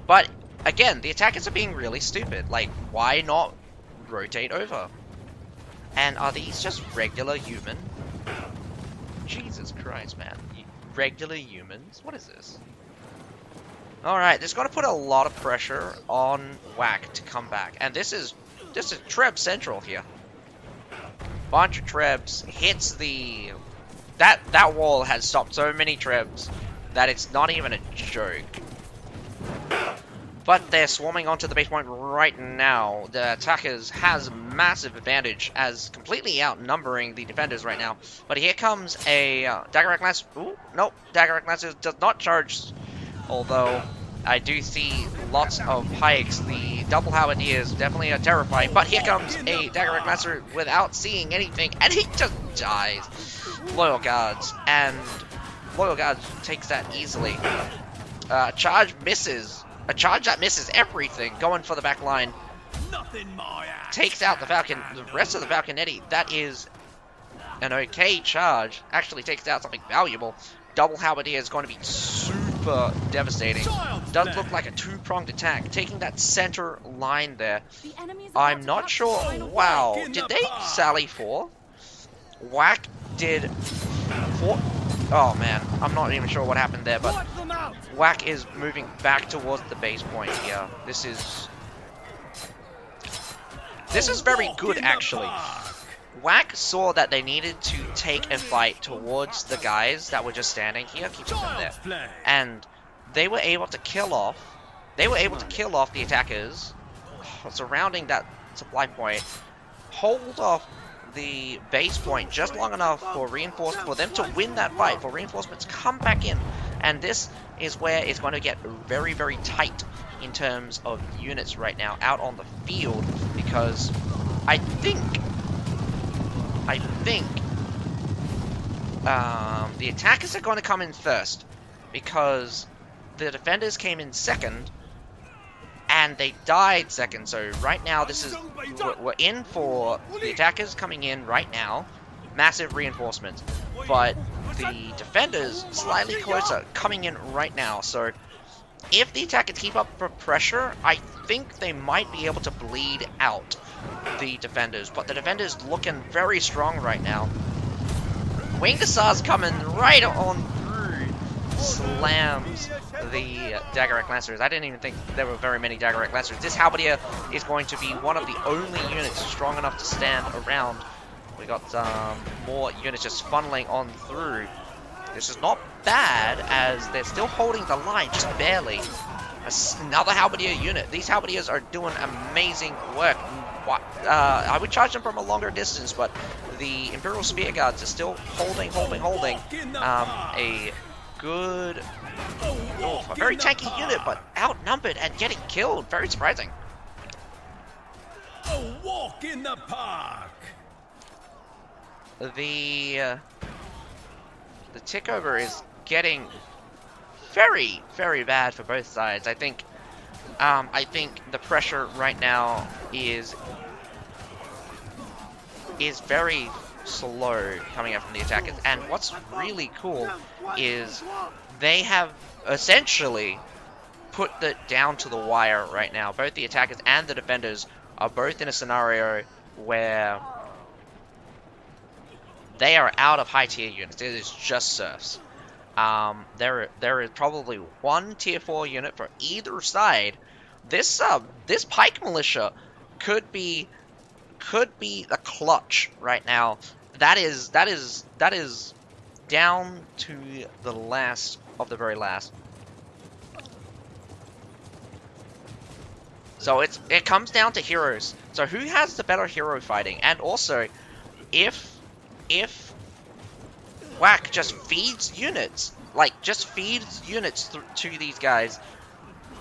But again, the attackers are being really stupid. Like, why not rotate over? And are these just regular human? Jesus Christ, man. Regular humans? What is this? Alright, this is going to put a lot of pressure on Whack to come back. And this is Treb Central here. Bunch of Trebs hits the... That wall has stopped so many Trebs that it's not even a joke. But they're swarming onto the base point right now. The attackers has massive advantage as completely outnumbering the defenders right now. But here comes a Dagger Lancer. Ooh, nope, Dagger Lancer does not charge. Although I do see lots of pikes. The double halberdiers definitely are terrifying. But here comes a Dagger Lancer without seeing anything, and he just dies. Loyal Guards, and Loyal Guards takes that easily. Charge misses. A charge that misses everything, going for the back line. Takes out the Falcon, the rest of the Falconetti. That is an okay charge. Actually takes out something valuable. Double Halberdier is going to be super devastating. Does look like a two-pronged attack. Taking that center line there. I'm not sure. Wow. Did they sally for? Whack did 4. Oh man, I'm not even sure what happened there, but Whack is moving back towards the base point here. This is very good, actually. Whack saw that they needed to take a fight towards the guys that were just standing here, keeping them there, and they were able to kill off. They were able to kill off the attackers surrounding that supply point, hold off the base point just long enough for them to win that fight, for reinforcements to come back in. And this is where it's going to get very, very tight in terms of units right now out on the field, because I think the attackers are going to come in first, because the defenders came in second and they died second. So right now we're in for the attackers coming in right now, massive reinforcements, but the defenders slightly closer coming in right now. So if the attackers keep up for pressure, I think they might be able to bleed out the defenders, but the defenders looking very strong right now. Winged Hussar's coming right on through, slams the Dagger Lancers. I didn't even think there were very many Dagger Lancers. This Halberdier is going to be one of the only units strong enough to stand around. We got more units just funneling on through. This is not bad, as they're still holding the line, just barely. Another Halberdier unit. These Halberdiers are doing amazing work. I would charge them from a longer distance, but the Imperial Spear Guards are still holding. A good, a very tanky unit, but outnumbered and getting killed. Very surprising. A walk in the park. The tickover is getting very, very bad for both sides. I think the pressure right now is very slow coming up from the attackers. And what's really cool is they have essentially put it down to the wire right now. Both the attackers and the defenders are both in a scenario where they are out of high tier units. It is just serfs. There is probably one tier 4 unit for either side. This pike militia could be a clutch right now. That is down to the last of the very last. So it comes down to heroes. So who has the better hero fighting? And also, if Whack just feeds units, to these guys,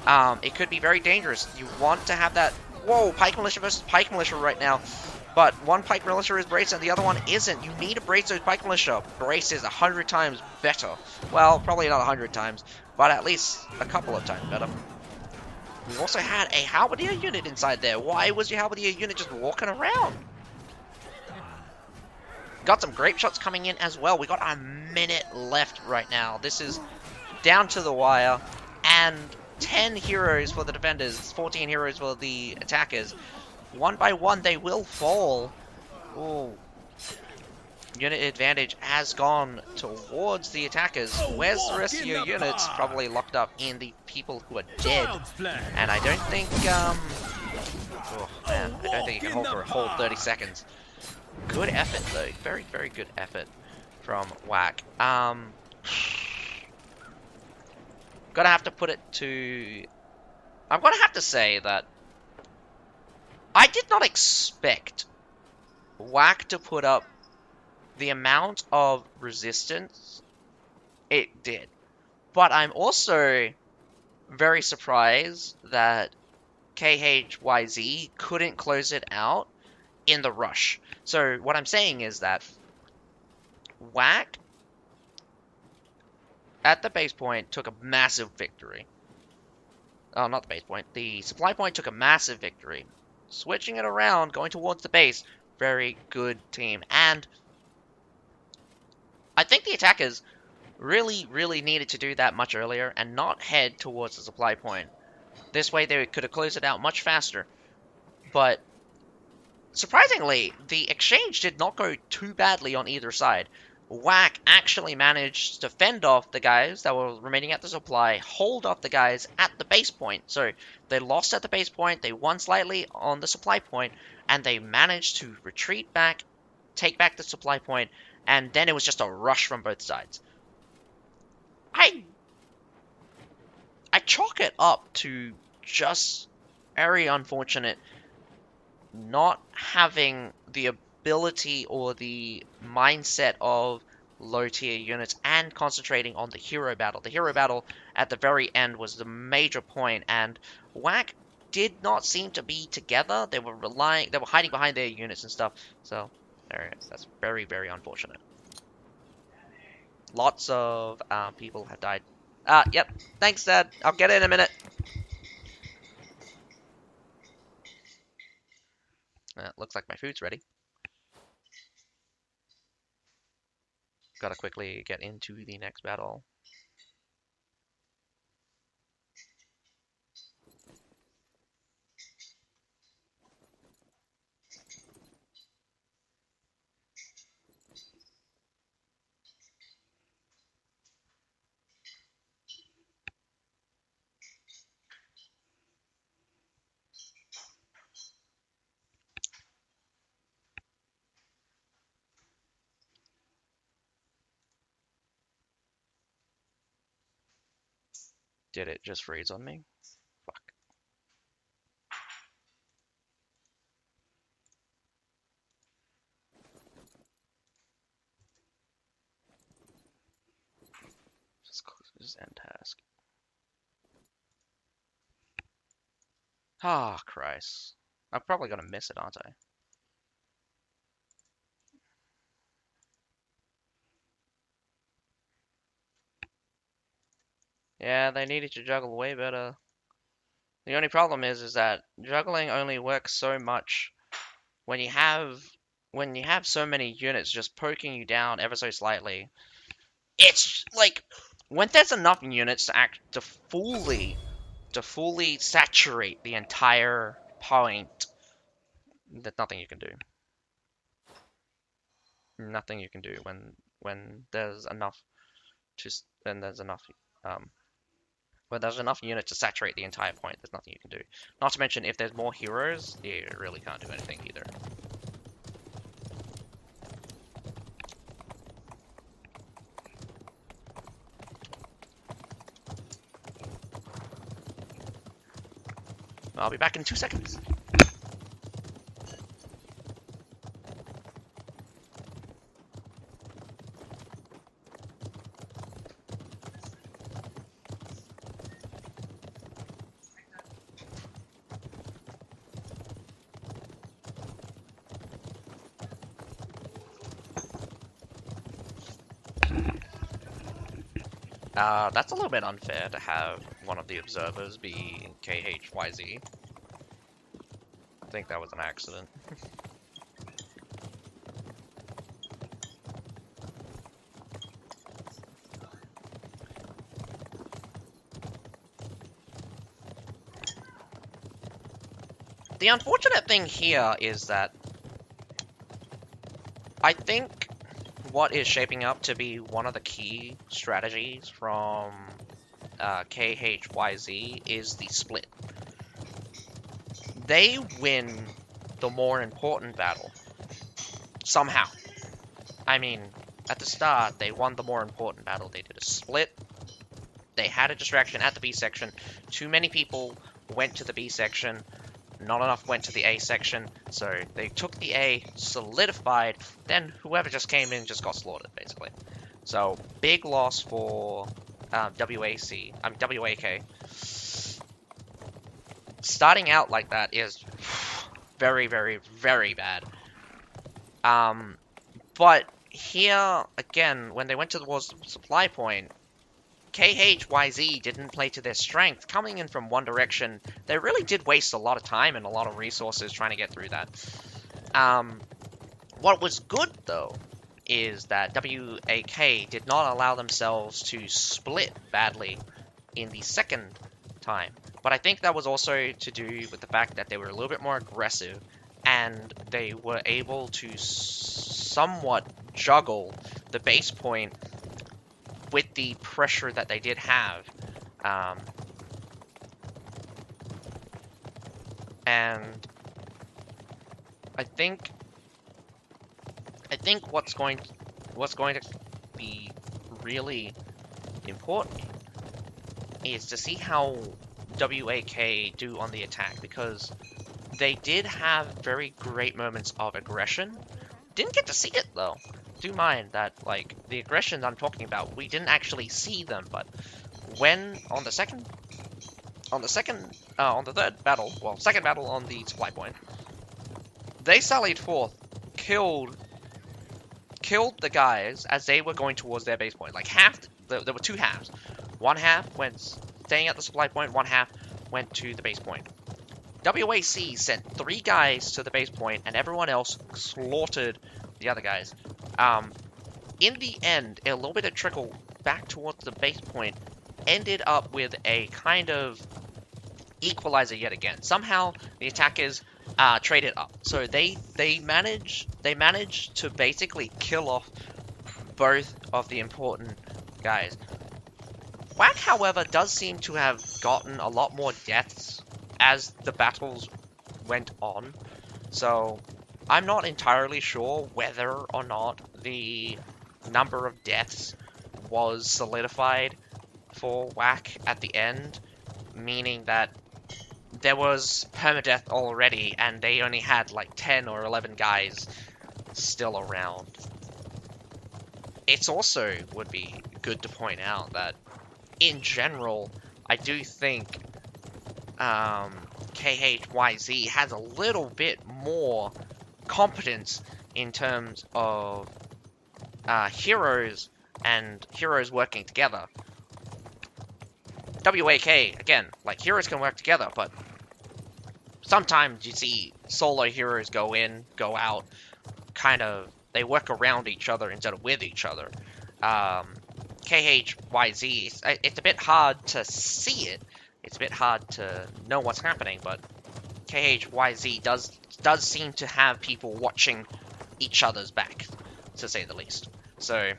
it could be very dangerous. You want to have that... Whoa, Pike Militia versus Pike Militia right now. But one Pike Militia is braced and the other one isn't. You need to brace those Pike Militia. Brace is 100 times better. Well, probably not 100 times, but at least a couple of times better. We also had a Halberdier unit inside there. Why was your Halberdier unit just walking around? Got some grape shots coming in as well. We got a minute left right now. This is down to the wire. And 10 heroes for the defenders, 14 heroes for the attackers. One by one, they will fall. Ooh. Unit advantage has gone towards the attackers. Where's the rest of your units? Probably locked up in the people who are dead. And I don't think, oh man, I don't think you can hold for a whole 30 seconds. Good effort though. Very, very good effort from Whack. Gonna have to put it to... I'm gonna have to say that I did not expect Whack to put up the amount of resistance it did. But I'm also very surprised that KHYZ couldn't close it out in the rush. So what I'm saying is that Whack at the base point took a massive victory. Oh, not the base point. The supply point took a massive victory. Switching it around, going towards the base, very good team. And I think the attackers really, really needed to do that much earlier and not head towards the supply point. This way they could have closed it out much faster. But surprisingly, the exchange did not go too badly on either side. Whack actually managed to fend off the guys that were remaining at the supply, hold off the guys at the base point. So they lost at the base point, they won slightly on the supply point, and they managed to retreat back, take back the supply point, and then it was just a rush from both sides. I chalk it up to just very unfortunate not having the ability or the mindset of low tier units and concentrating on the hero battle. The hero battle at the very end was the major point, and Whack did not seem to be together. They were hiding behind their units and stuff. So there it is. That's very, very unfortunate. Lots of people have died. Yep. Thanks, Dad. I'll get it in a minute. Looks like my food's ready. Gotta quickly get into the next battle. Did it just freeze on me? Fuck. Just end task. Ah, Christ. I'm probably gonna miss it, aren't I? Yeah, they needed to juggle way better. The only problem is that juggling only works so much when you have so many units just poking you down ever so slightly. It's like when there's enough units to fully saturate the entire point, there's nothing you can do. Nothing you can do when there's enough when there's enough units to saturate the entire point, there's nothing you can do. Not to mention, if there's more heroes, you really can't do anything either. I'll be back in 2 seconds. That's a little bit unfair to have one of the observers be KHYZ. I think that was an accident. The unfortunate thing here is that I think what is shaping up to be one of the key strategies from KHYZ is the split. They win the more important battle. Somehow. I mean, at the start, they won the more important battle. They did a split. They had a distraction at the B section. Too many people went to the B section. Not enough went to the A section. So they took the A, solidified. Then whoever just came in just got slaughtered, basically. So, big loss for WAK. Starting out like that is very, very, very bad. But here, again, when they went towards the supply point, KHYZ didn't play to their strength. Coming in from one direction, they really did waste a lot of time and a lot of resources trying to get through that. What was good, though, is that WAK did not allow themselves to split badly in the second time. But I think that was also to do with the fact that they were a little bit more aggressive and they were able to somewhat juggle the base point with the pressure that they did have. And I think what's going to be really important is to see how WAK do on the attack, because they did have very great moments of aggression. Didn't get to see it though. Do mind that, like, the aggressions I'm talking about, we didn't actually see them, but when on the second on the third battle, well, second battle on the supply point, they sallied forth, killed the guys as they were going towards their base point. Like, there were two halves. One half went staying at the supply point, one half went to the base point. WAC sent 3 guys to the base point, and everyone else slaughtered the other guys. In the end, a little bit of trickle back towards the base point ended up with a kind of equalizer yet again. Somehow the attackers traded up, so they managed to basically kill off both of the important guys. WAC, however, does seem to have gotten a lot more deaths as the battles went on, so I'm not entirely sure whether or not the number of deaths was solidified for WAC at the end, meaning that there was permadeath already and they only had like 10 or 11 guys still around. It's also would be good to point out that in general, I do think KHYZ has a little bit more competence in terms of heroes and heroes working together. WAK, again, like, heroes can work together, but sometimes you see solo heroes go in, go out, kind of, they work around each other instead of with each other. KHYZ, it's a bit hard to see it, it's a bit hard to know what's happening, but KHYZ does seem to have people watching each other's back, to say the least. So,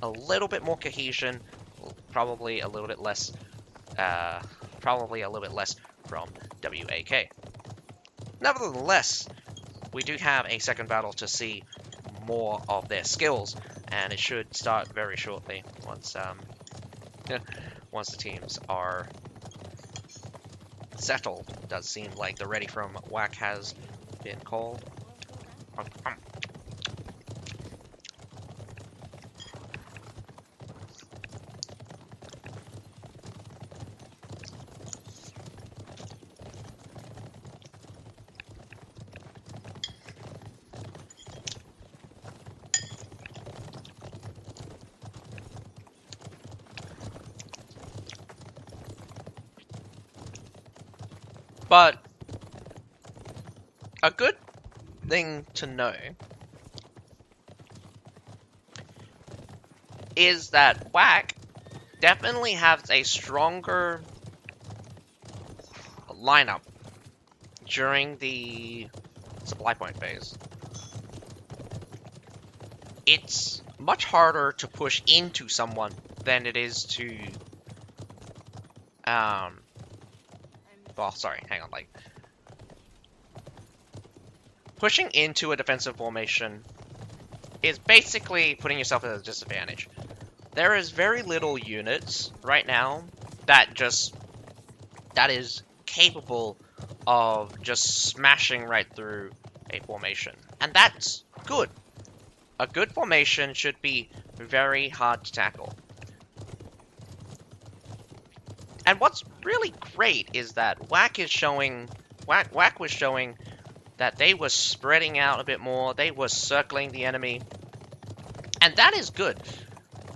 a little bit more cohesion, probably a little bit less from WAK. Nevertheless, we do have a second battle to see more of their skills, and it should start very shortly once once the teams are settled. It does seem like the ready from WAC has been called. But a good thing to know is that WAC definitely has a stronger lineup during the supply point phase. It's much harder to push into someone than it is to well, sorry, hang on, like pushing into a defensive formation is basically putting yourself at a disadvantage. There is very little units right now that is capable of just smashing right through a formation. And that's good. A good formation should be very hard to tackle. And what's really great is that WAC was showing that they were spreading out a bit more, they were circling the enemy, and that is good.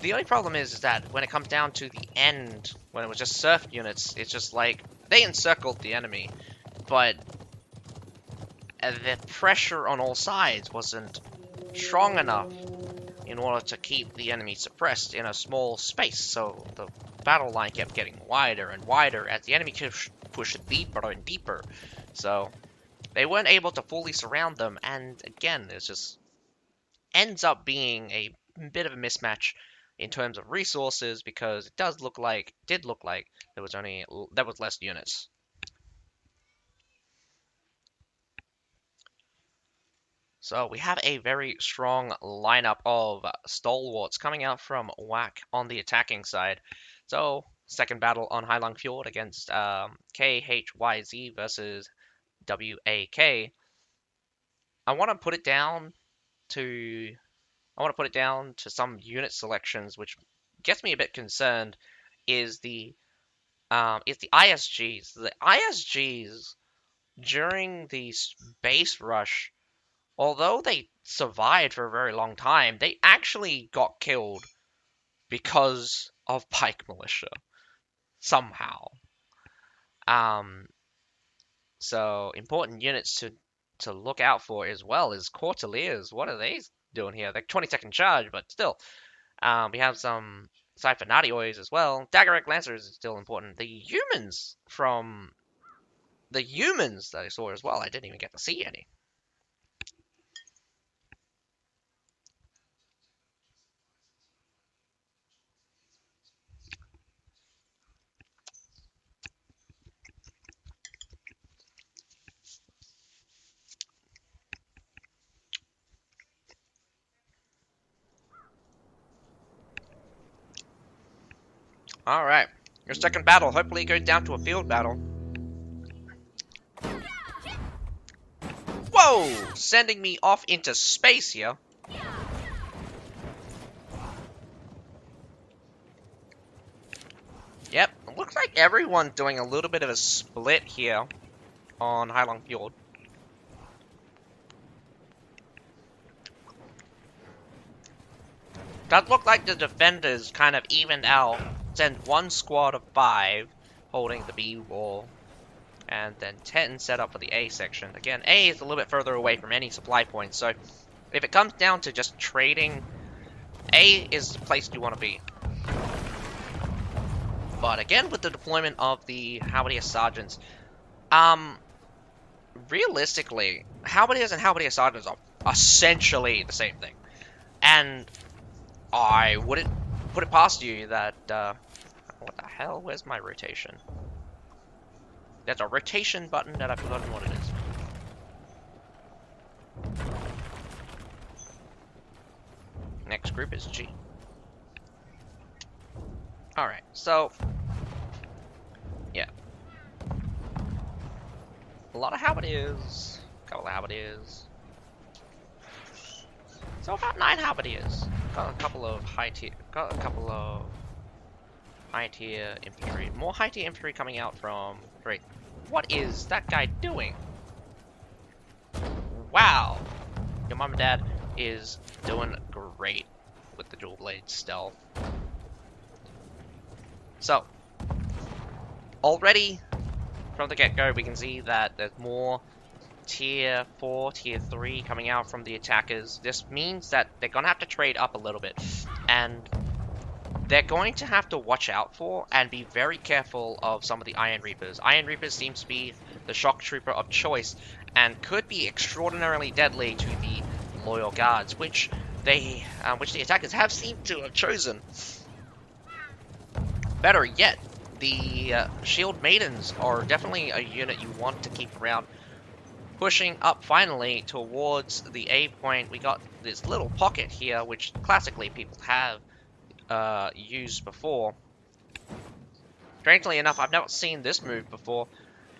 The only problem is that when it comes down to the end, when it was just surf units, it's just like, they encircled the enemy, but the pressure on all sides wasn't strong enough in order to keep the enemy suppressed in a small space, so the battle line kept getting wider and wider as the enemy pushed deeper and deeper. So they weren't able to fully surround them, and again, it just ends up being a bit of a mismatch in terms of resources, because it did look like there was less units. So we have a very strong lineup of stalwarts coming out from WAC on the attacking side. So second battle on Hailong Fjord against KHYZ versus WAK. I want to put it down to some unit selections, which gets me a bit concerned. Is the ISGs. The ISGs during the base rush, although they survived for a very long time, they actually got killed because of pike militia somehow. So important units to look out for as well is Corteliers. What are they doing here? They're 20-second charge, but still. We have some Cypher as well. Daggerac Lancers is still important. The humans that I saw as well, I didn't even get to see any. Alright, your second battle. Hopefully it goes down to a field battle. Whoa! Sending me off into space here. Yep, it looks like everyone's doing a little bit of a split here on Hailong Fjord. Does look like the defenders kind of evened out. Send one squad of 5 holding the B wall, and then 10 set up for the A section. Again, A is a little bit further away from any supply points, so if it comes down to just trading, A is the place you want to be. But again, with the deployment of the Halberdier Sergeants, realistically, Halberdiers and Halberdier Sergeants are essentially the same thing. And I wouldn't put it past you that, what the hell? Where's my rotation? There's a rotation button that I've forgotten what it is. Next group is G. Alright, so yeah. A lot of halberdiers. A couple of halberdiers. So about 9 halberdiers. Got a couple of high tier infantry. More high tier infantry coming out from great. What is that guy doing? Wow. Your mom and dad is doing great with the dual blade stealth. So, already from the get-go, we can see that there's more tier 4, tier 3 coming out from the attackers. This means that they're going to have to trade up a little bit, and they're going to have to watch out for and be very careful of some of the Iron Reapers. Iron Reapers seems to be the shock trooper of choice and could be extraordinarily deadly to the loyal guards, which the attackers have seemed to have chosen. Better yet, the Shield Maidens are definitely a unit you want to keep around. Pushing up finally towards the A point, we got this little pocket here, which classically people have used before. Strangely enough, I've never seen this move before,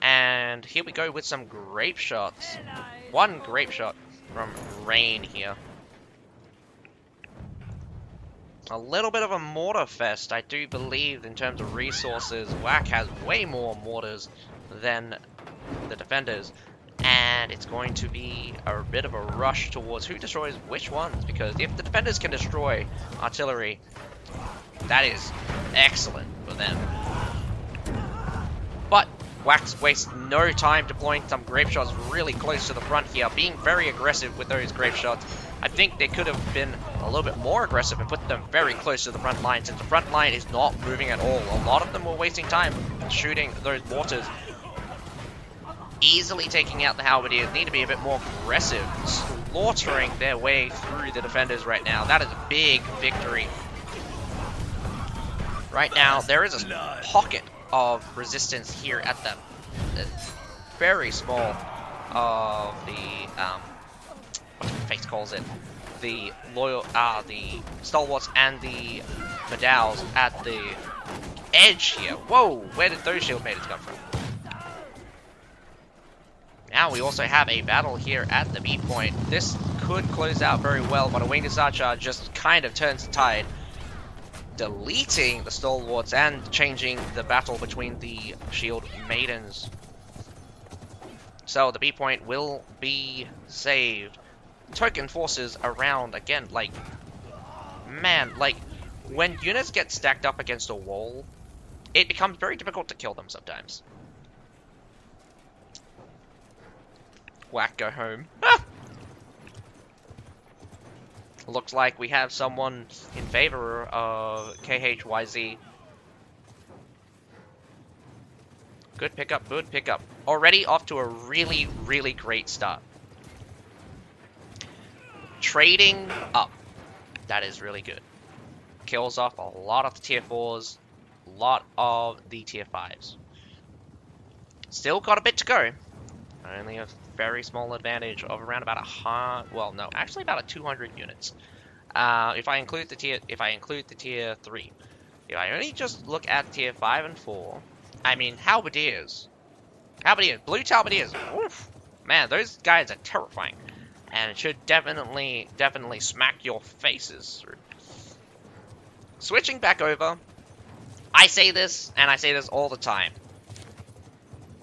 and here we go with some grape shots. One grape shot from Rain here. A little bit of a mortar fest, I do believe, in terms of resources. WAC has way more mortars than the defenders, and it's going to be a bit of a rush towards who destroys which ones, because if the defenders can destroy artillery, that is excellent for them. But WAC wastes no time deploying some grape shots really close to the front here, being very aggressive with those grape shots. I think they could have been a little bit more aggressive and put them very close to the front line, since the front line is not moving at all. A lot of them were wasting time shooting those mortars. Easily taking out the halberdiers, need to be a bit more aggressive, slaughtering their way through the defenders right now. That is a big victory. Right now, there is a pocket of resistance here at the very small of the what face calls it, the stalwarts and the medals at the edge here. Whoa, where did those shield maidens come from? Now we also have a battle here at the B point. This could close out very well, but a winged archer just kind of turns the tide, deleting the stalwarts and changing the battle between the shield maidens. So the B point will be saved. Token forces around again, like, man, like, when units get stacked up against a wall, it becomes very difficult to kill them sometimes. Whack, go home. Ah! Looks like we have someone in favor of KHYZ. Good pickup, good pickup. Already off to a really, really great start. Trading up. That is really good. Kills off a lot of the tier 4s, a lot of the tier 5s. Still got a bit to go. Only a very small advantage of around about about 200 units. If I include the tier 3. If I only just look at tier 5 and 4, I mean halberdiers, blue halberdiers. Oof, man, those guys are terrifying, and it should definitely smack your faces through. Switching back over, I say this, and I say this all the time.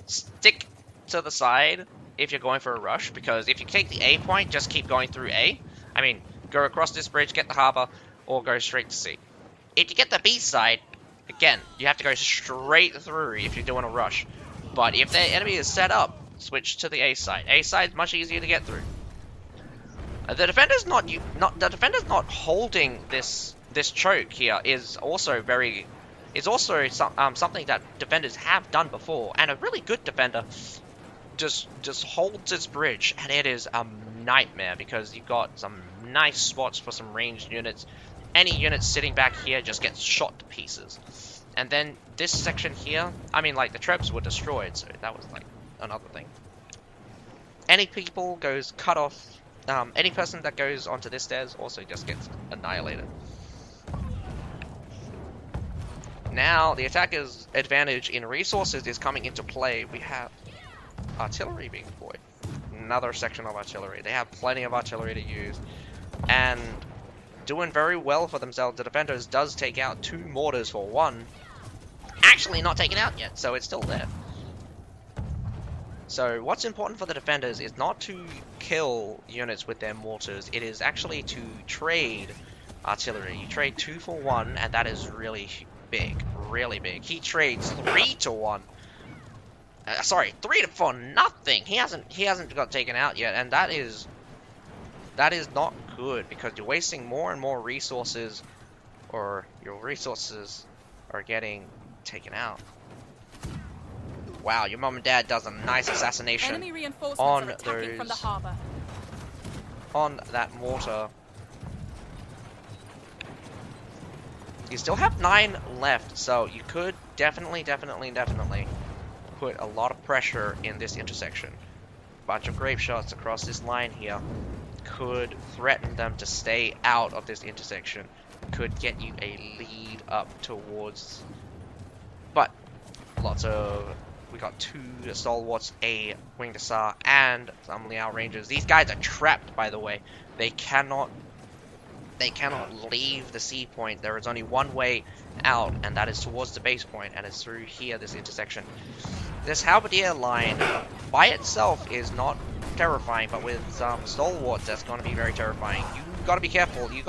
Stick to the side if you're going for a rush, because if you take the A point, just keep going through A. I mean, go across this bridge, get the harbor, or go straight to C. If you get the B side, again, you have to go straight through if you're doing a rush. But if the enemy is set up, switch to the A side. A side is much easier to get through. The defender's not holding this choke here is also something that defenders have done before, and a really good defender just holds its bridge, and it is a nightmare because you've got some nice spots for some ranged units. Any unit sitting back here just gets shot to pieces. And then this section here, I mean, like, the trebs were destroyed, so that was like another thing. Any people goes cut off. Any person that goes onto this stairs also just gets annihilated. Now the attacker's advantage in resources is coming into play. We have artillery being deployed. Another section of artillery. They have plenty of artillery to use, and doing very well for themselves. The defenders does take out 2 mortars for 1. Actually not taken out yet, so it's still there. So what's important for the defenders is not to kill units with their mortars. It is actually to trade artillery. You trade 2 for 1, and that is really big, really big. He trades 3 to 1. Sorry, 3 for nothing. He hasn't got taken out yet, and that is not good because you're wasting more and more resources, or your resources are getting taken out. Wow, your mom and dad does a nice assassination Enemy reinforcements on are attacking from the harbor. on that mortar. You still have 9 left, so you could definitely put a lot of pressure in this intersection. Bunch of grape shots across this line here could threaten them to stay out of this intersection. Could get you a lead up towards, but we got 2 stalwarts, a winged hussar, and some Liao Rangers. These guys are trapped, by the way. They cannot leave the sea point. There is only one way out, and that is towards the base point, and it's through here, this intersection. This halberdier line by itself is not terrifying, but with some stalwarts, that's going to be very terrifying. You got to be careful. You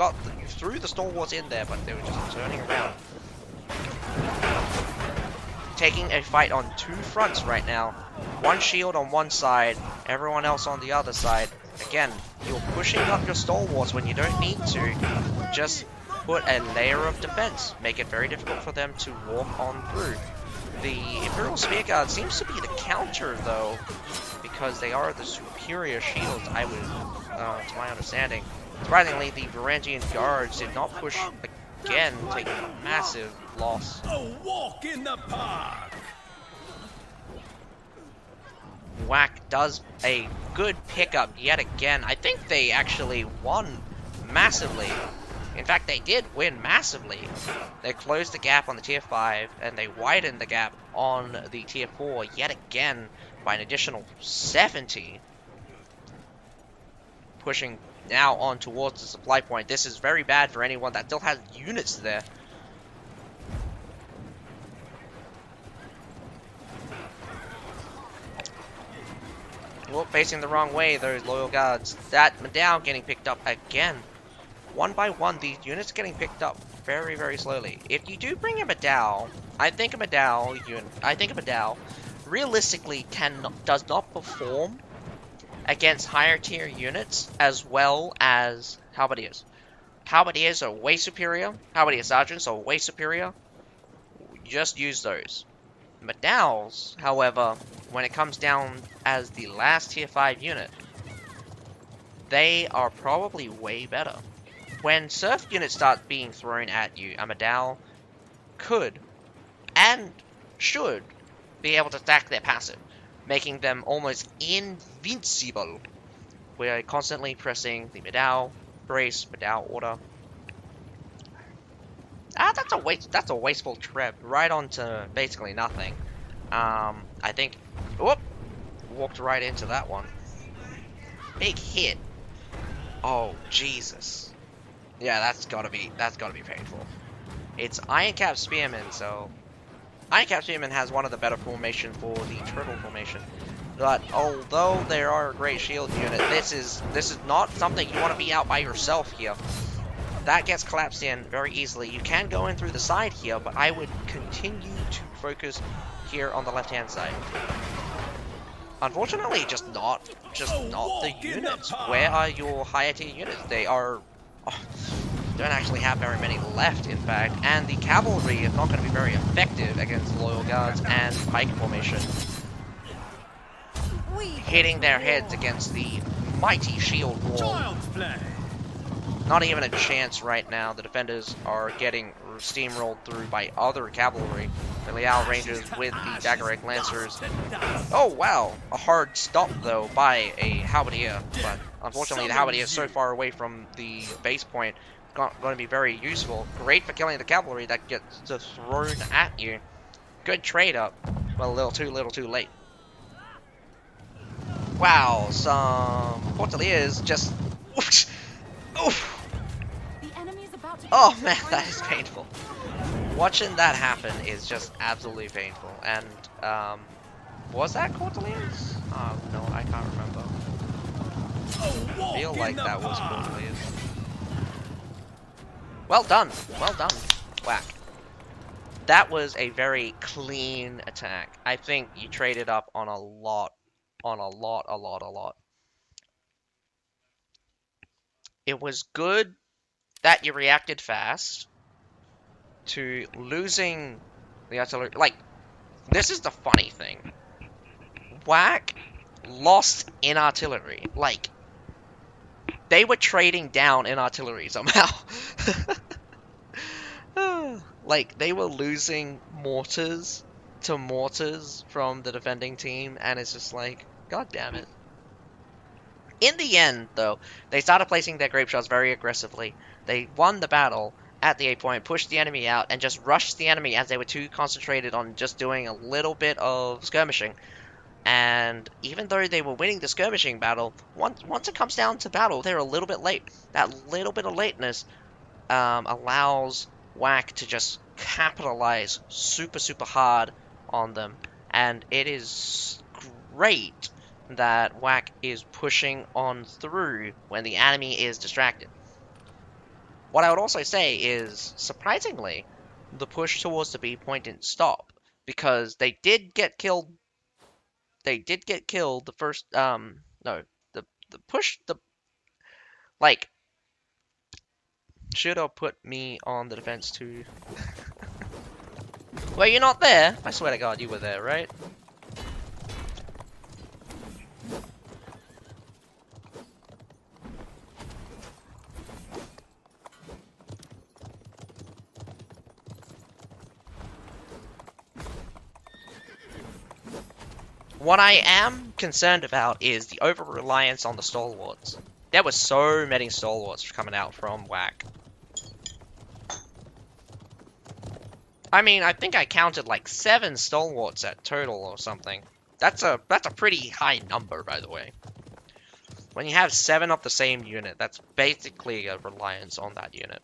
threw the stalwarts in there, but they were just turning around. Taking a fight on 2 fronts right now. 1 shield on one side, everyone else on the other side. Again, you're pushing up your stalwarts when you don't need to. Just put a layer of defense. Make it very difficult for them to walk on through. The Imperial Spear Guard seems to be the counter, though, because they are the superior shields, I would, to my understanding. Surprisingly, the Varangian Guards did not push again, taking a massive loss. A walk in the park. Whack does a good pickup yet again. I think they actually won massively. In fact, they did win massively. They closed the gap on the tier 5, and they widened the gap on the tier 4 yet again by an additional 70. Pushing now on towards the supply point. This is very bad for anyone that still has units there. Well, facing the wrong way, those loyal guards. That Madao getting picked up again. One by one, these units getting picked up very, very slowly. If you do bring a Madao, I think a Madao realistically does not perform against higher tier units as well as halberdiers. Halberdiers are way superior. Halberdier sergeants are way superior. Just use those. Madaos, however, when it comes down as the last tier 5 unit, they are probably way better. When surf units start being thrown at you, a Madao could and should be able to stack their passive, making them almost invincible. We are constantly pressing the Madao brace, Madao order. That's a wasteful trip right onto basically nothing. I think, whoop, walked right into that one. Big hit. Oh Jesus. Yeah, that's gotta be painful. It's Iron Cap Spearman, so Iron Cap Spearman has one of the better formation for the turtle formation. But although they are a great shield unit, this is not something you want to be out by yourself here. That gets collapsed in very easily. You can go in through the side here, but I would continue to focus here on the left-hand side. Unfortunately, just not the units. Where are your higher tier units? They are don't actually have very many left, in fact, and the cavalry is not going to be very effective against loyal guards and pike formation. Hitting their heads against the mighty shield wall. Not even a chance right now. The defenders are getting steamrolled through by other cavalry. The Liao Rangers with the Daggereg Lancers. Oh wow, a hard stop though by a halberdier, but unfortunately the halberdier is so far away from the base point, going to be very useful. Great for killing the cavalry that gets thrown at you. Good trade up. Well, a little too late. Wow, some Portaliers just. Oof. Oh man, that is painful. Watching that happen is just absolutely painful. And was that Cortaliers? Oh no, I can't remember. I feel like that was Cortaliers. Well done, Whack. that was a very clean attack. I think you traded up on a lot. It was good that you reacted fast to losing the artillery. Like, this is the funny thing. Whack lost in artillery. Like, they were trading down in artillery somehow. Like, they were losing mortars to mortars from the defending team, and it's just like, god damn it. In the end, though, they started placing their grape shots very aggressively. They won the battle at the 8 point, pushed the enemy out, and just rushed the enemy as they were too concentrated on just doing a little bit of skirmishing. And even though they were winning the skirmishing battle, once it comes down to battle, they're a little bit late. That little bit of lateness allows Whack to just capitalize super hard on them. And it is great that Whack is pushing on through when the enemy is distracted. What I would also say is, surprisingly, the push towards the B point didn't stop, because they did get killed. They did get killed the first, no, the push, like, should have put me on the defense too. Well, you're not there. I swear to God, you were there, right? What I am concerned about is the over-reliance on the stalwarts. There were so many stalwarts coming out from Whack. I mean, I think I counted like 7 stalwarts at total or something. That's a pretty high number, by the way. When you have 7 of the same unit, that's basically a reliance on that unit.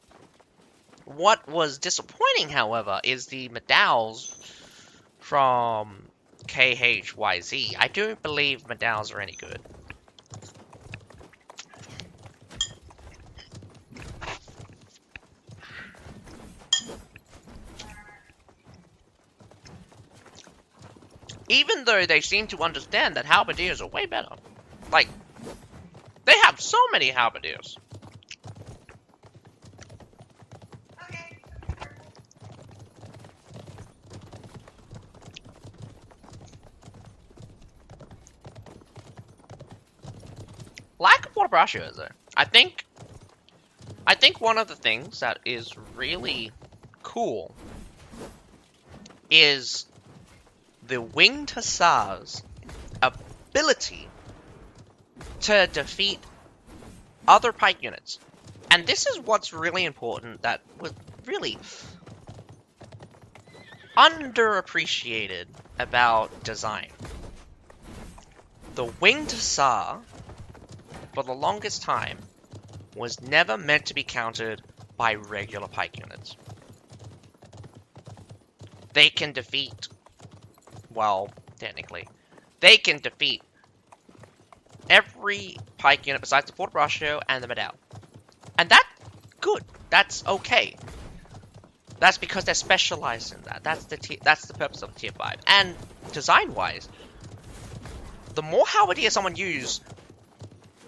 What was disappointing, however, is the medals from KHYZ. I don't believe medals are any good. Even though they seem to understand that halberdiers are way better. Like, they have so many halberdiers. Lack of water brachiots, though. I think one of the things that is really cool is the winged hussars' ability to defeat other pike units. And this is what's really important, that was really underappreciated about design. The winged hussar, for the longest time, was never meant to be countered by regular pike units. They can defeat, well, technically, they can defeat every pike unit besides the Fort Braccio and the Medal. And that's good. That's okay. That's because they're specialized in that. That's the purpose of Tier 5. And design-wise, the more halberdier someone uses,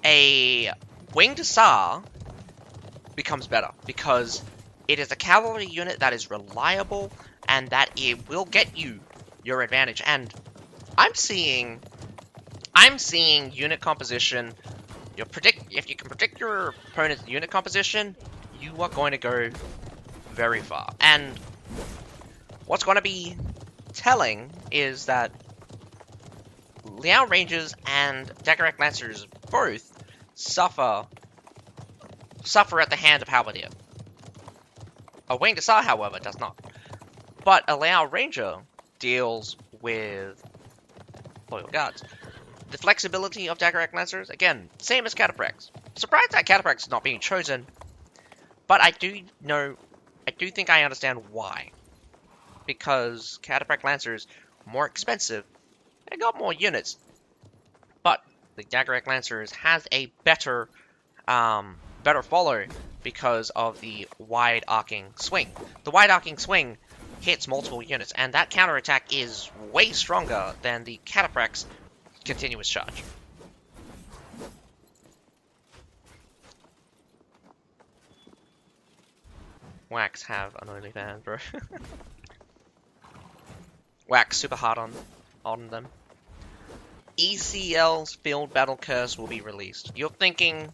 a winged hussar becomes better, because it is a cavalry unit that is reliable and that it will get you your advantage. And I'm seeing unit composition. If you can predict your opponent's unit composition, you are going to go very far. And what's going to be telling is that Liao Rangers and Decorac Lancers both suffer at the hand of Halberdier. A winged hussar, however, does not. But a Liao Ranger deals with loyal guards. The flexibility of Decorac Lancers, again, same as Cataprax. Surprised that Cataprax is not being chosen, but I do think I understand why. Because Cataprax Lancers are more expensive, they got more units, but the Decorac Lancers has a better follow because of the wide arcing swing. The wide arcing swing hits multiple units, and that counterattack is way stronger than the Cataphract's continuous charge. Wax have an OnlyFans, bro. Wax super hard on them. ECL's Field Battle Curse will be released. You're thinking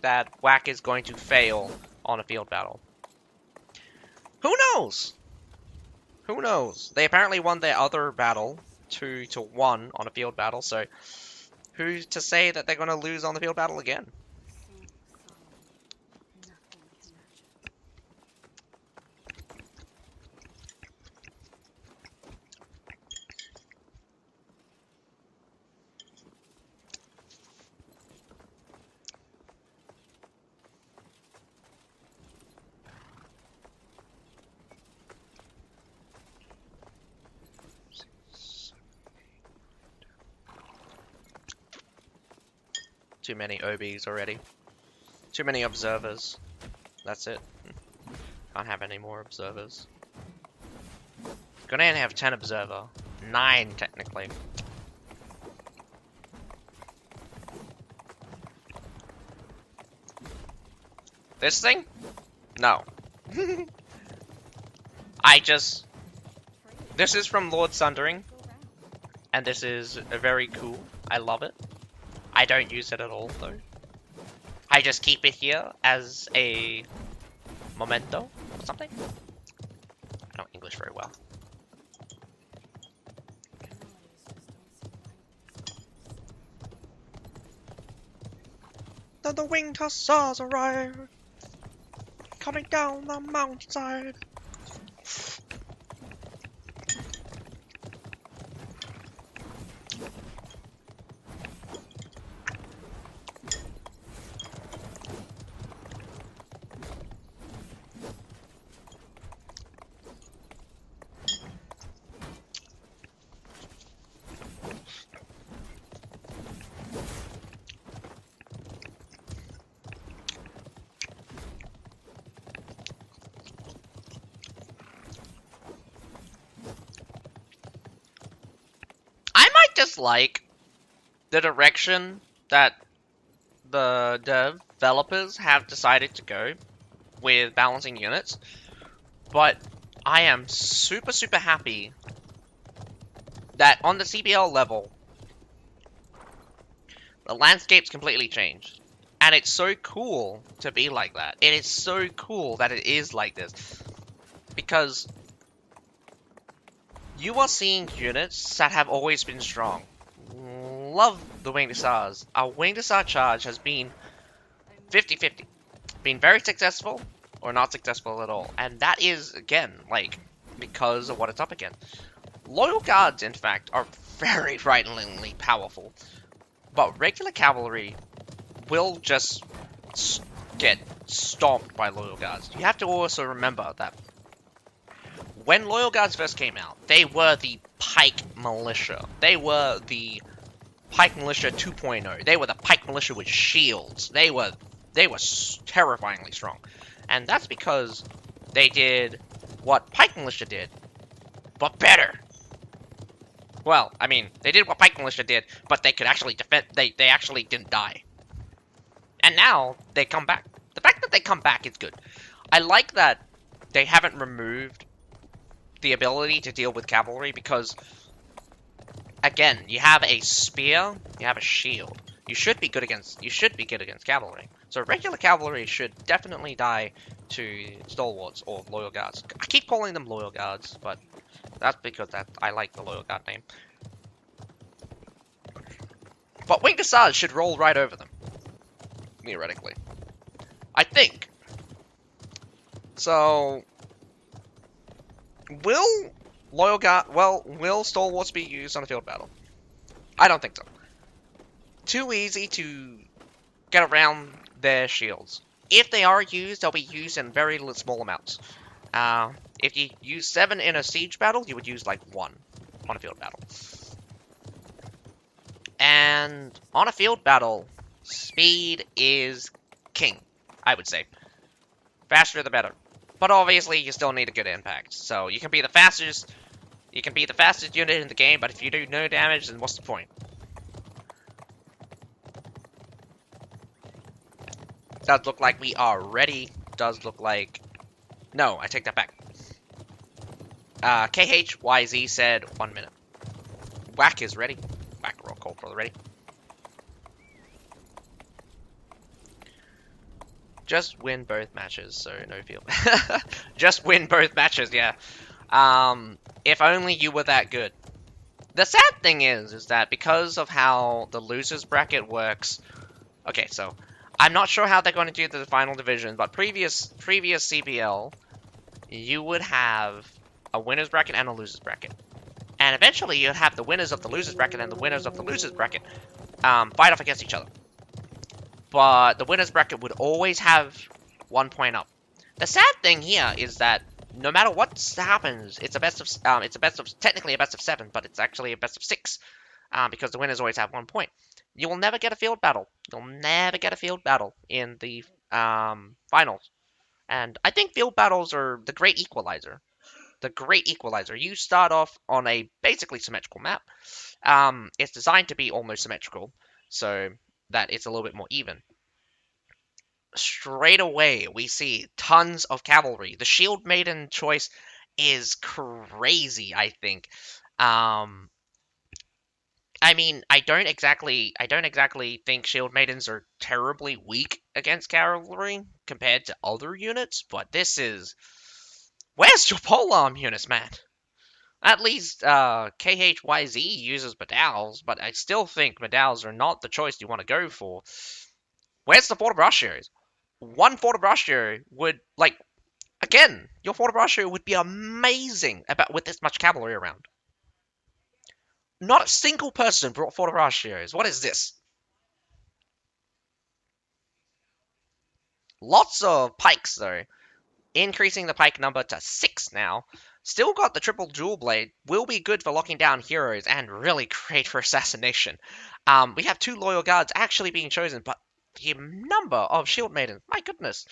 that Whack is going to fail on a field battle. Who knows? Who knows? They apparently won their other battle 2-1 on a field battle, so who's to say that they're going to lose on the field battle again? Too many OBs already. Too many observers. That's it. Can't have any more observers. Gonna have 10 observer. 9 technically. This thing? No. This is from Lord Sundering. And this is very cool. I love it. I don't use it at all, though. I just keep it here as a memento or something. I don't English very well. The winged hussars arrive, coming down the mountainside. Just like the direction that the developers have decided to go with balancing units, but I am super happy that on the CBL level the landscape's completely changed, and it's so cool to be like that. It is so cool that it is like this, because you are seeing units that have always been strong. Love the Winged Hussars. Our Winged Hussar charge has been 50-50. Been very successful or not successful at all. And that is, again, like, because of what it's up against. Loyal Guards, in fact, are very frighteningly powerful. But regular cavalry will just get stomped by Loyal Guards. You have to also remember that when Loyal Guards first came out, they were the Pike Militia. They were the Pike Militia 2.0. They were the Pike Militia with shields. They were terrifyingly strong. And that's because they did what Pike Militia did, but better. Well, I mean, they did what Pike Militia did, but they could actually defend. They actually didn't die. And now they come back. The fact that they come back is good. I like that they haven't removed the ability to deal with cavalry, because again, you have a spear, you have a shield. You should be good against cavalry. So regular cavalry should definitely die to stalwarts or loyal guards. I keep calling them loyal guards, but that's because I like the loyal guard name. But Winged Hussars should roll right over them, theoretically. I think. So will stalwarts be used on a field battle? I don't think so. Too easy to get around their shields. If they are used, they'll be used in very small amounts. If you use 7 in a siege battle, you would use like 1 on a field battle. And on a field battle, speed is king, I would say. Faster the better. But obviously, you still need a good impact. So you can be the fastest. You can be the fastest unit in the game, but if you do no damage, then what's the point? Does look like we are ready. Does look like... No, I take that back. KHYZ said 1 minute. Whack is ready. Whack roll call for the ready. Just win both matches, so no feel. Just win both matches, yeah. If only you were that good. The sad thing is that because of how the losers bracket works... Okay, so I'm not sure how they're going to do the final division, but previous CBL, you would have a winners bracket and a losers bracket. And eventually you'd have the winners of the losers bracket and the winners of the losers bracket fight off against each other. But the winners bracket would always have 1 point up. The sad thing here is that no matter what happens, it's a best of technically a best of 7, but it's actually a best of 6 because the winners always have 1 point. You will never get a field battle. You'll never get a field battle in the finals. And I think field battles are the great equalizer. The great equalizer. You start off on a basically symmetrical map. It's designed to be almost symmetrical, so that it's a little bit more even. Straight away, we see tons of cavalry. The Shield Maiden choice is crazy, I think. I mean, I don't exactly think Shield Maidens are terribly weak against cavalry compared to other units, but this is... Where's your polearm units, man? At least KHYZ uses medals, but I still think medals are not the choice you want to go for. Where's the Fortibraccios? One Fortibraccio would, like, again, your Fortibraccio would be amazing with this much cavalry around. Not a single person brought Fortibraccios. What is this? Lots of pikes, though. Increasing the pike number to 6 now. Still got the triple dual blade. Will be good for locking down heroes and really great for assassination. We have 2 loyal guards actually being chosen, but the number of Shield Maidens, my goodness.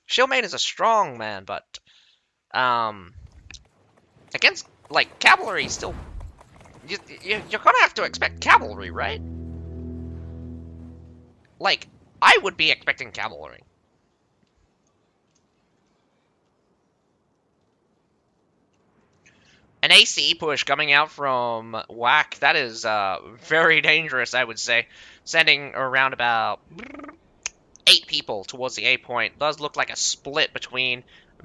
Shield Maidens are strong, man, but against, like, cavalry still... You're gonna have to expect cavalry, right? Like, I would be expecting cavalry. An AC push coming out from Whack. That is very dangerous, I would say. Sending around about 8 people towards the A point. Does look like a split between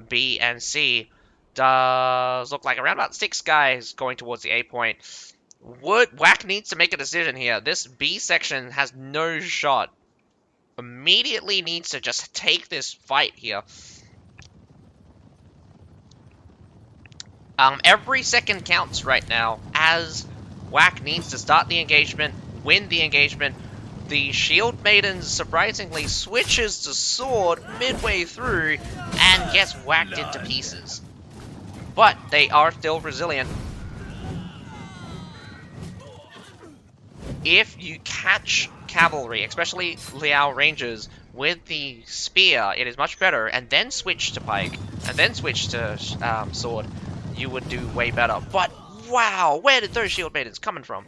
B and C. Does look like around about 6 guys going towards the A point. Whack needs to make a decision here. This B section has no shot. Immediately needs to just take this fight here. Every second counts right now, as Whack needs to start the engagement, win the engagement. The Shield Maiden surprisingly switches to sword midway through and gets whacked into pieces. But they are still resilient. If you catch cavalry, especially Liao Rangers, with the spear, it is much better, and then switch to pike, and then switch to sword, you would do way better. But wow, where did those Shield Maidens coming from?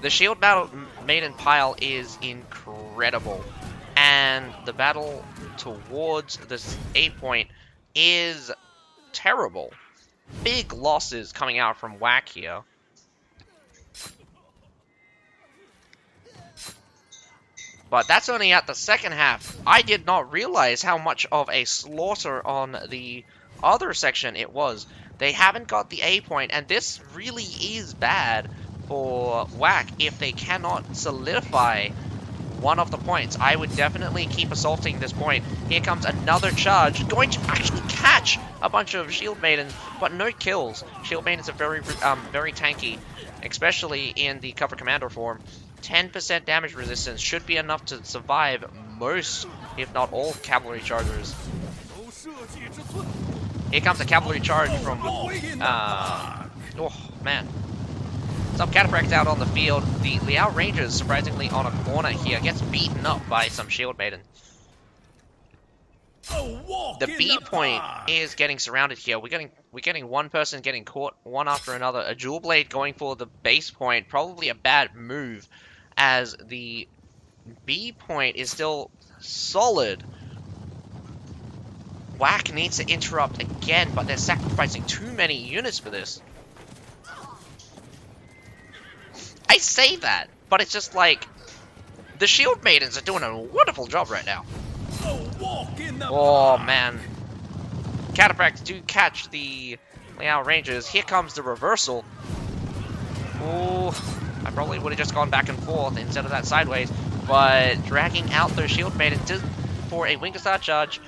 The Shield Maiden pile is incredible, and the battle towards this A point is terrible. Big losses coming out from Whack here. But that's only at the second half. I did not realize how much of a slaughter on the other section it was. They haven't got the A point, and this really is bad for Whack if they cannot solidify one of the points. I would definitely keep assaulting this point. Here comes another charge, going to actually catch a bunch of Shield Maidens, but no kills. Shield Maidens are very tanky, especially in the Cover Commander form. 10% damage resistance should be enough to survive most, if not all, cavalry chargers. Here comes a cavalry charge from... oh, man. Some cataphracts out on the field. The Liao Rangers, surprisingly, on a corner here, gets beaten up by some Shield Maiden. The B point is getting surrounded here. We're getting one person getting caught, one after another. A dual blade going for the base point, probably a bad move, as the B point is still solid. Whack needs to interrupt again, but they're sacrificing too many units for this. I say that, but it's just like the Shield Maidens are doing a wonderful job right now. Oh man, Cataphracts do catch the Liao Rangers. Here comes the reversal. Oh, I probably would have just gone back and forth instead of that sideways, but dragging out those Shield Maidens for a Wing Star charge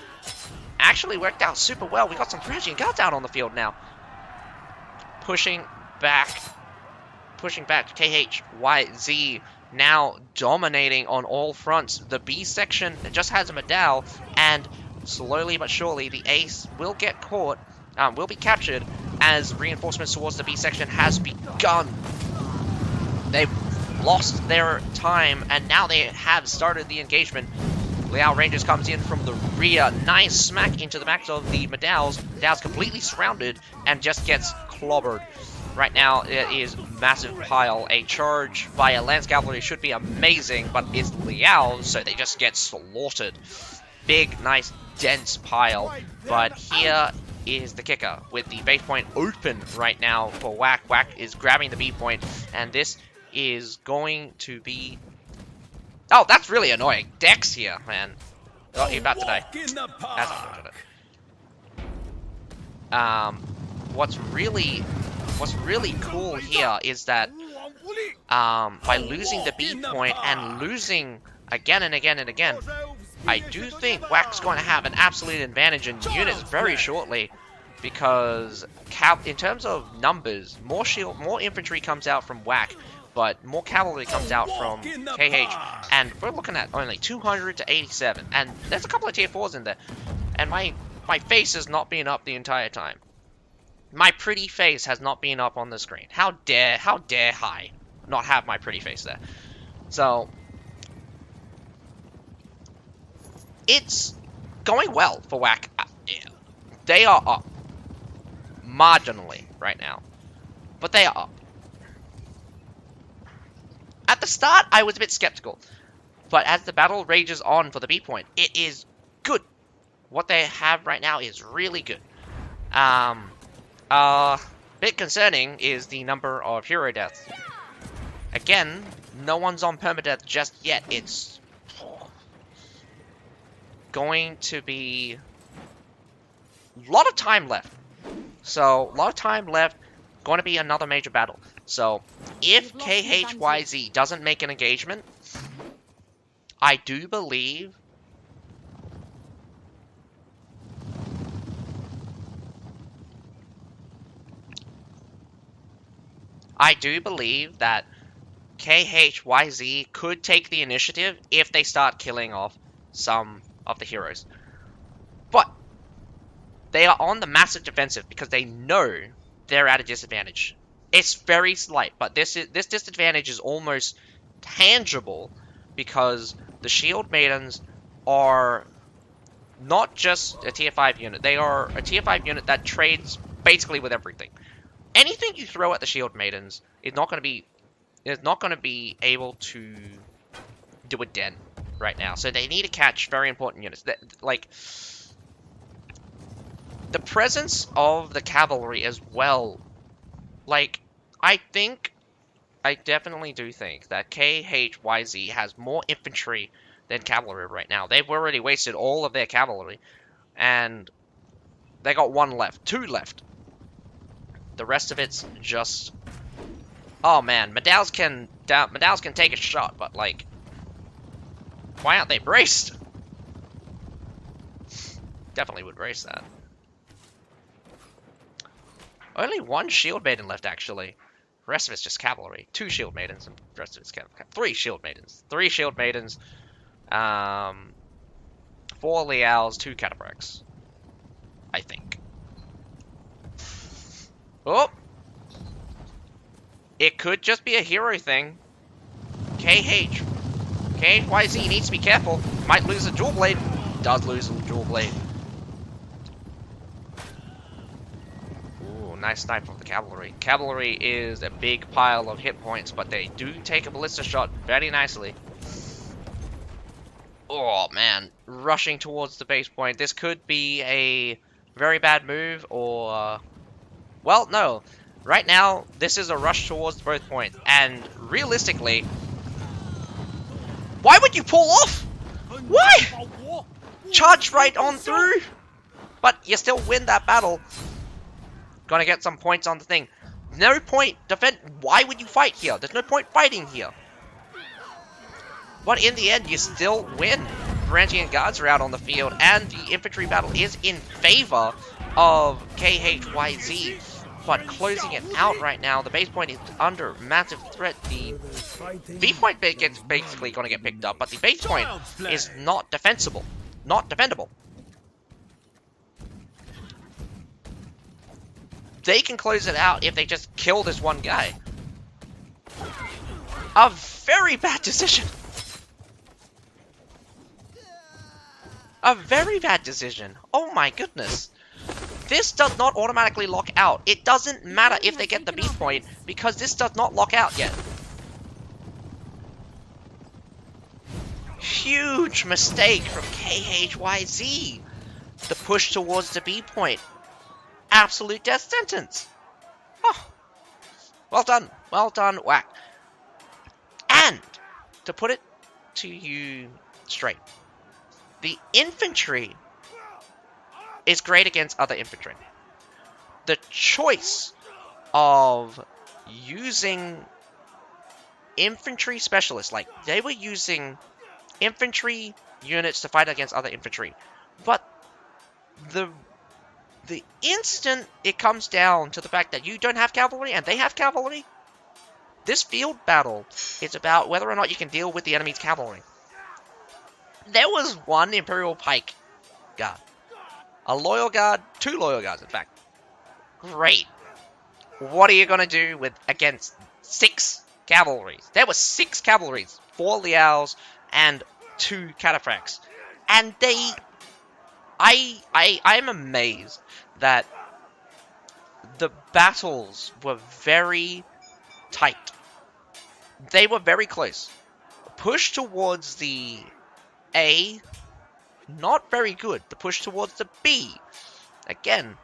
actually worked out super well. We got some Thrashing Countdown on the field now. Pushing back KHYZ now dominating on all fronts. The B section just has a Medal, and slowly but surely the Ace will get caught, will be captured, as reinforcements towards the B section has begun. They've lost their time, and now they have started the engagement. Liao Rangers comes in from the rear. Nice smack into the backs of the Medals. Medals completely surrounded and just gets clobbered. Right now, it is massive pile. A charge by a Lance Cavalry should be amazing, but it's Liao, so they just get slaughtered. Big, nice, dense pile. But here is the kicker, with the base point open right now for Whack. Whack is grabbing the B point, and this is going to be... Oh, that's really annoying. Dex here, man. Oh, he's about to die. That's unfortunate. What's really cool here is that by losing the B point and losing again and again and again, I do think Whack's going to have an absolute advantage in units very shortly, because in terms of numbers, more infantry comes out from Whack, but more cavalry comes out from KH, and we're looking at only 200 to 87, and there's a couple of tier 4s in there, and my face has not been up the entire time. My pretty face has not been up on the screen. How dare I not have my pretty face there? So, it's going well for Whack. They are up. Marginally right now. But they are up. At the start, I was a bit skeptical. But as the battle rages on for the B point, it is good. What they have right now is really good. Bit concerning is the number of hero deaths. Again, no one's on permadeath just yet. It's going to be a lot of time left. So, a lot of time left. Going to be another major battle. So, if KHYZ doesn't make an engagement, I do believe that KHYZ could take the initiative if they start killing off some of the heroes. But they are on the massive defensive because they know they're at a disadvantage. It's very slight, but this disadvantage is almost tangible because the Shield Maidens are not just a tier 5 unit. They are a tier 5 unit that trades basically with everything. Anything you throw at the Shield Maidens is not going to be able to do a dent right now. So they need to catch very important units. Like, the presence of the cavalry as well. Like, I definitely do think that KHYZ has more infantry than cavalry right now. They've already wasted all of their cavalry, and they got 2 left. The rest of it's just... Oh man, Medals can take a shot, but like... Why aren't they braced? Definitely would brace that. Only 1 Shield Maiden left, actually. The rest of it's just cavalry. 2 Shield Maidens, and the rest of it's cavalry. 3 Shield Maidens. 3 Shield Maidens. 4 Liaos, 2 Cataphracts. I think. Oh! It could just be a hero thing. KHYZ needs to be careful. Might lose a dual blade. Does lose a dual blade. nice snipe from the cavalry. Cavalry is a big pile of hit points, but they do take a ballista shot very nicely. Oh man, rushing towards the base point. This could be a very bad move, or well, no. Right now, this is a rush towards both points, and realistically, why would you pull off? Why? Charge right on through, but you still win that battle. Gonna get some points on the thing. No point defend. Why would you fight here? There's no point fighting here. But in the end, you still win. Varangian guards are out on the field, and the infantry battle is in favor of KHYZ. But closing it out right now, the base point is under massive threat. The B point gets basically going to get picked up, but the base point is not defensible. Not defendable. They can close it out if they just kill this one guy. A very bad decision. A very bad decision. Oh my goodness. This does not automatically lock out. It doesn't matter if they get the B point, because this does not lock out yet. Huge mistake from KHYZ. The push towards the B point. Absolute death sentence. Oh. Well done. Well done, Whack. And, to put it to you straight, the infantry is great against other infantry. The choice of using infantry specialists, like they were using infantry units to fight against other infantry, but the instant it comes down to the fact that you don't have cavalry and they have cavalry, this field battle is about whether or not you can deal with the enemy's cavalry. There was one Imperial Pike guard. A loyal guard, 2 loyal guards, in fact. Great. What are you going to do against 6 cavalries? There were 6 cavalries, 4 Liaos and 2 cataphracts. And I'm amazed that the battles were very tight. They were very close. Push towards the A, not very good. The push towards the B, again,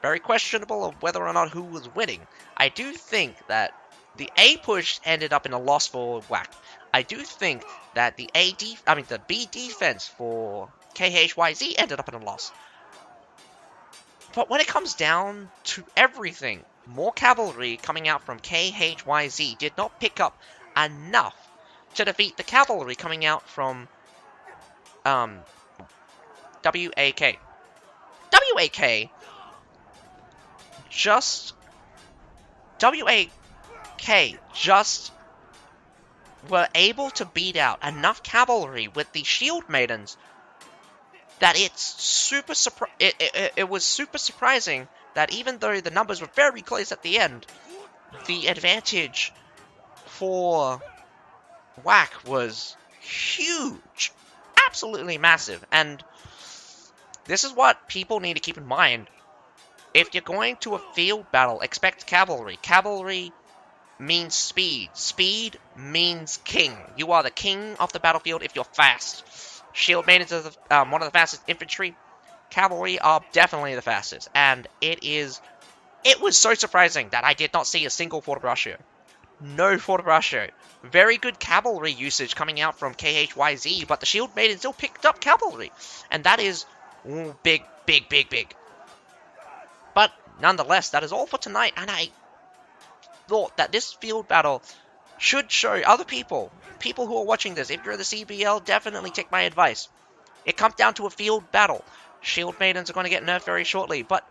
very questionable of whether or not who was winning. I do think that the A push ended up in a loss for Whack. I do think that the B defense for KHYZ ended up in a loss. But when it comes down to everything, more cavalry coming out from KHYZ did not pick up enough to defeat the cavalry coming out from WAK. WAK just were able to beat out enough cavalry with the shield maidens that it was super surprising that even though the numbers were very close at the end, the advantage for Whack was huge. Absolutely massive. And this is what people need to keep in mind. If you're going to a field battle, expect cavalry. Cavalry means speed. Speed means king. You are the king of the battlefield if you're fast. Shield maidens are one of the fastest infantry. Cavalry are definitely the fastest. And it was so surprising that I did not see a single Fort Braccio. No Fort Braccio. Very good cavalry usage coming out from KHYZ, but the shield maiden still picked up cavalry. And that is big, big, big, big. But nonetheless, that is all for tonight, and I thought that this field battle should show other people who are watching this. If you're in the CBL, definitely take my advice. It comes down to a field battle. Shield maidens are going to get nerfed very shortly, but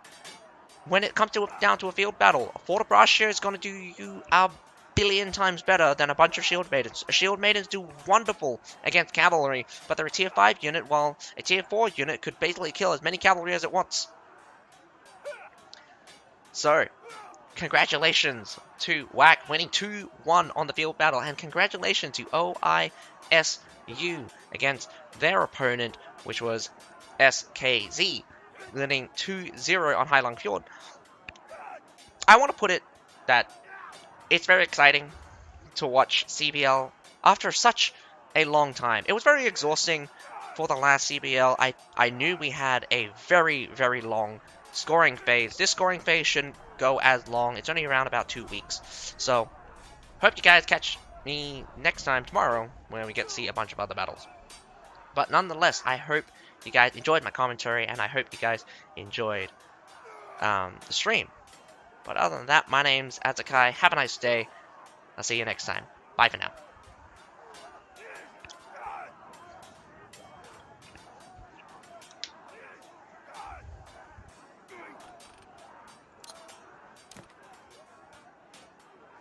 when it comes down to a field battle, a Fort Braccio is going to do you a billion times better than a bunch of shield maidens. Shield maidens do wonderful against cavalry, but they're a tier 5 unit, while a tier 4 unit could basically kill as many cavalry as it wants. So, congratulations to Whack winning 2-1 on the field battle, and congratulations to OISU against their opponent, which was SKZ, winning 2-0 on Heilong Fjord. I want to put it that it's very exciting to watch CBL after such a long time. It was very exhausting for the last CBL. I knew we had a very, very long scoring phase. This scoring phase shouldn't go as long. It's only around about 2 weeks. So, hope you guys catch me next time tomorrow when we get to see a bunch of other battles. But nonetheless, I hope you guys enjoyed my commentary, and I hope you guys enjoyed the stream. But other than that, my name's Azakai. Have a nice day. I'll see you next time. Bye for now.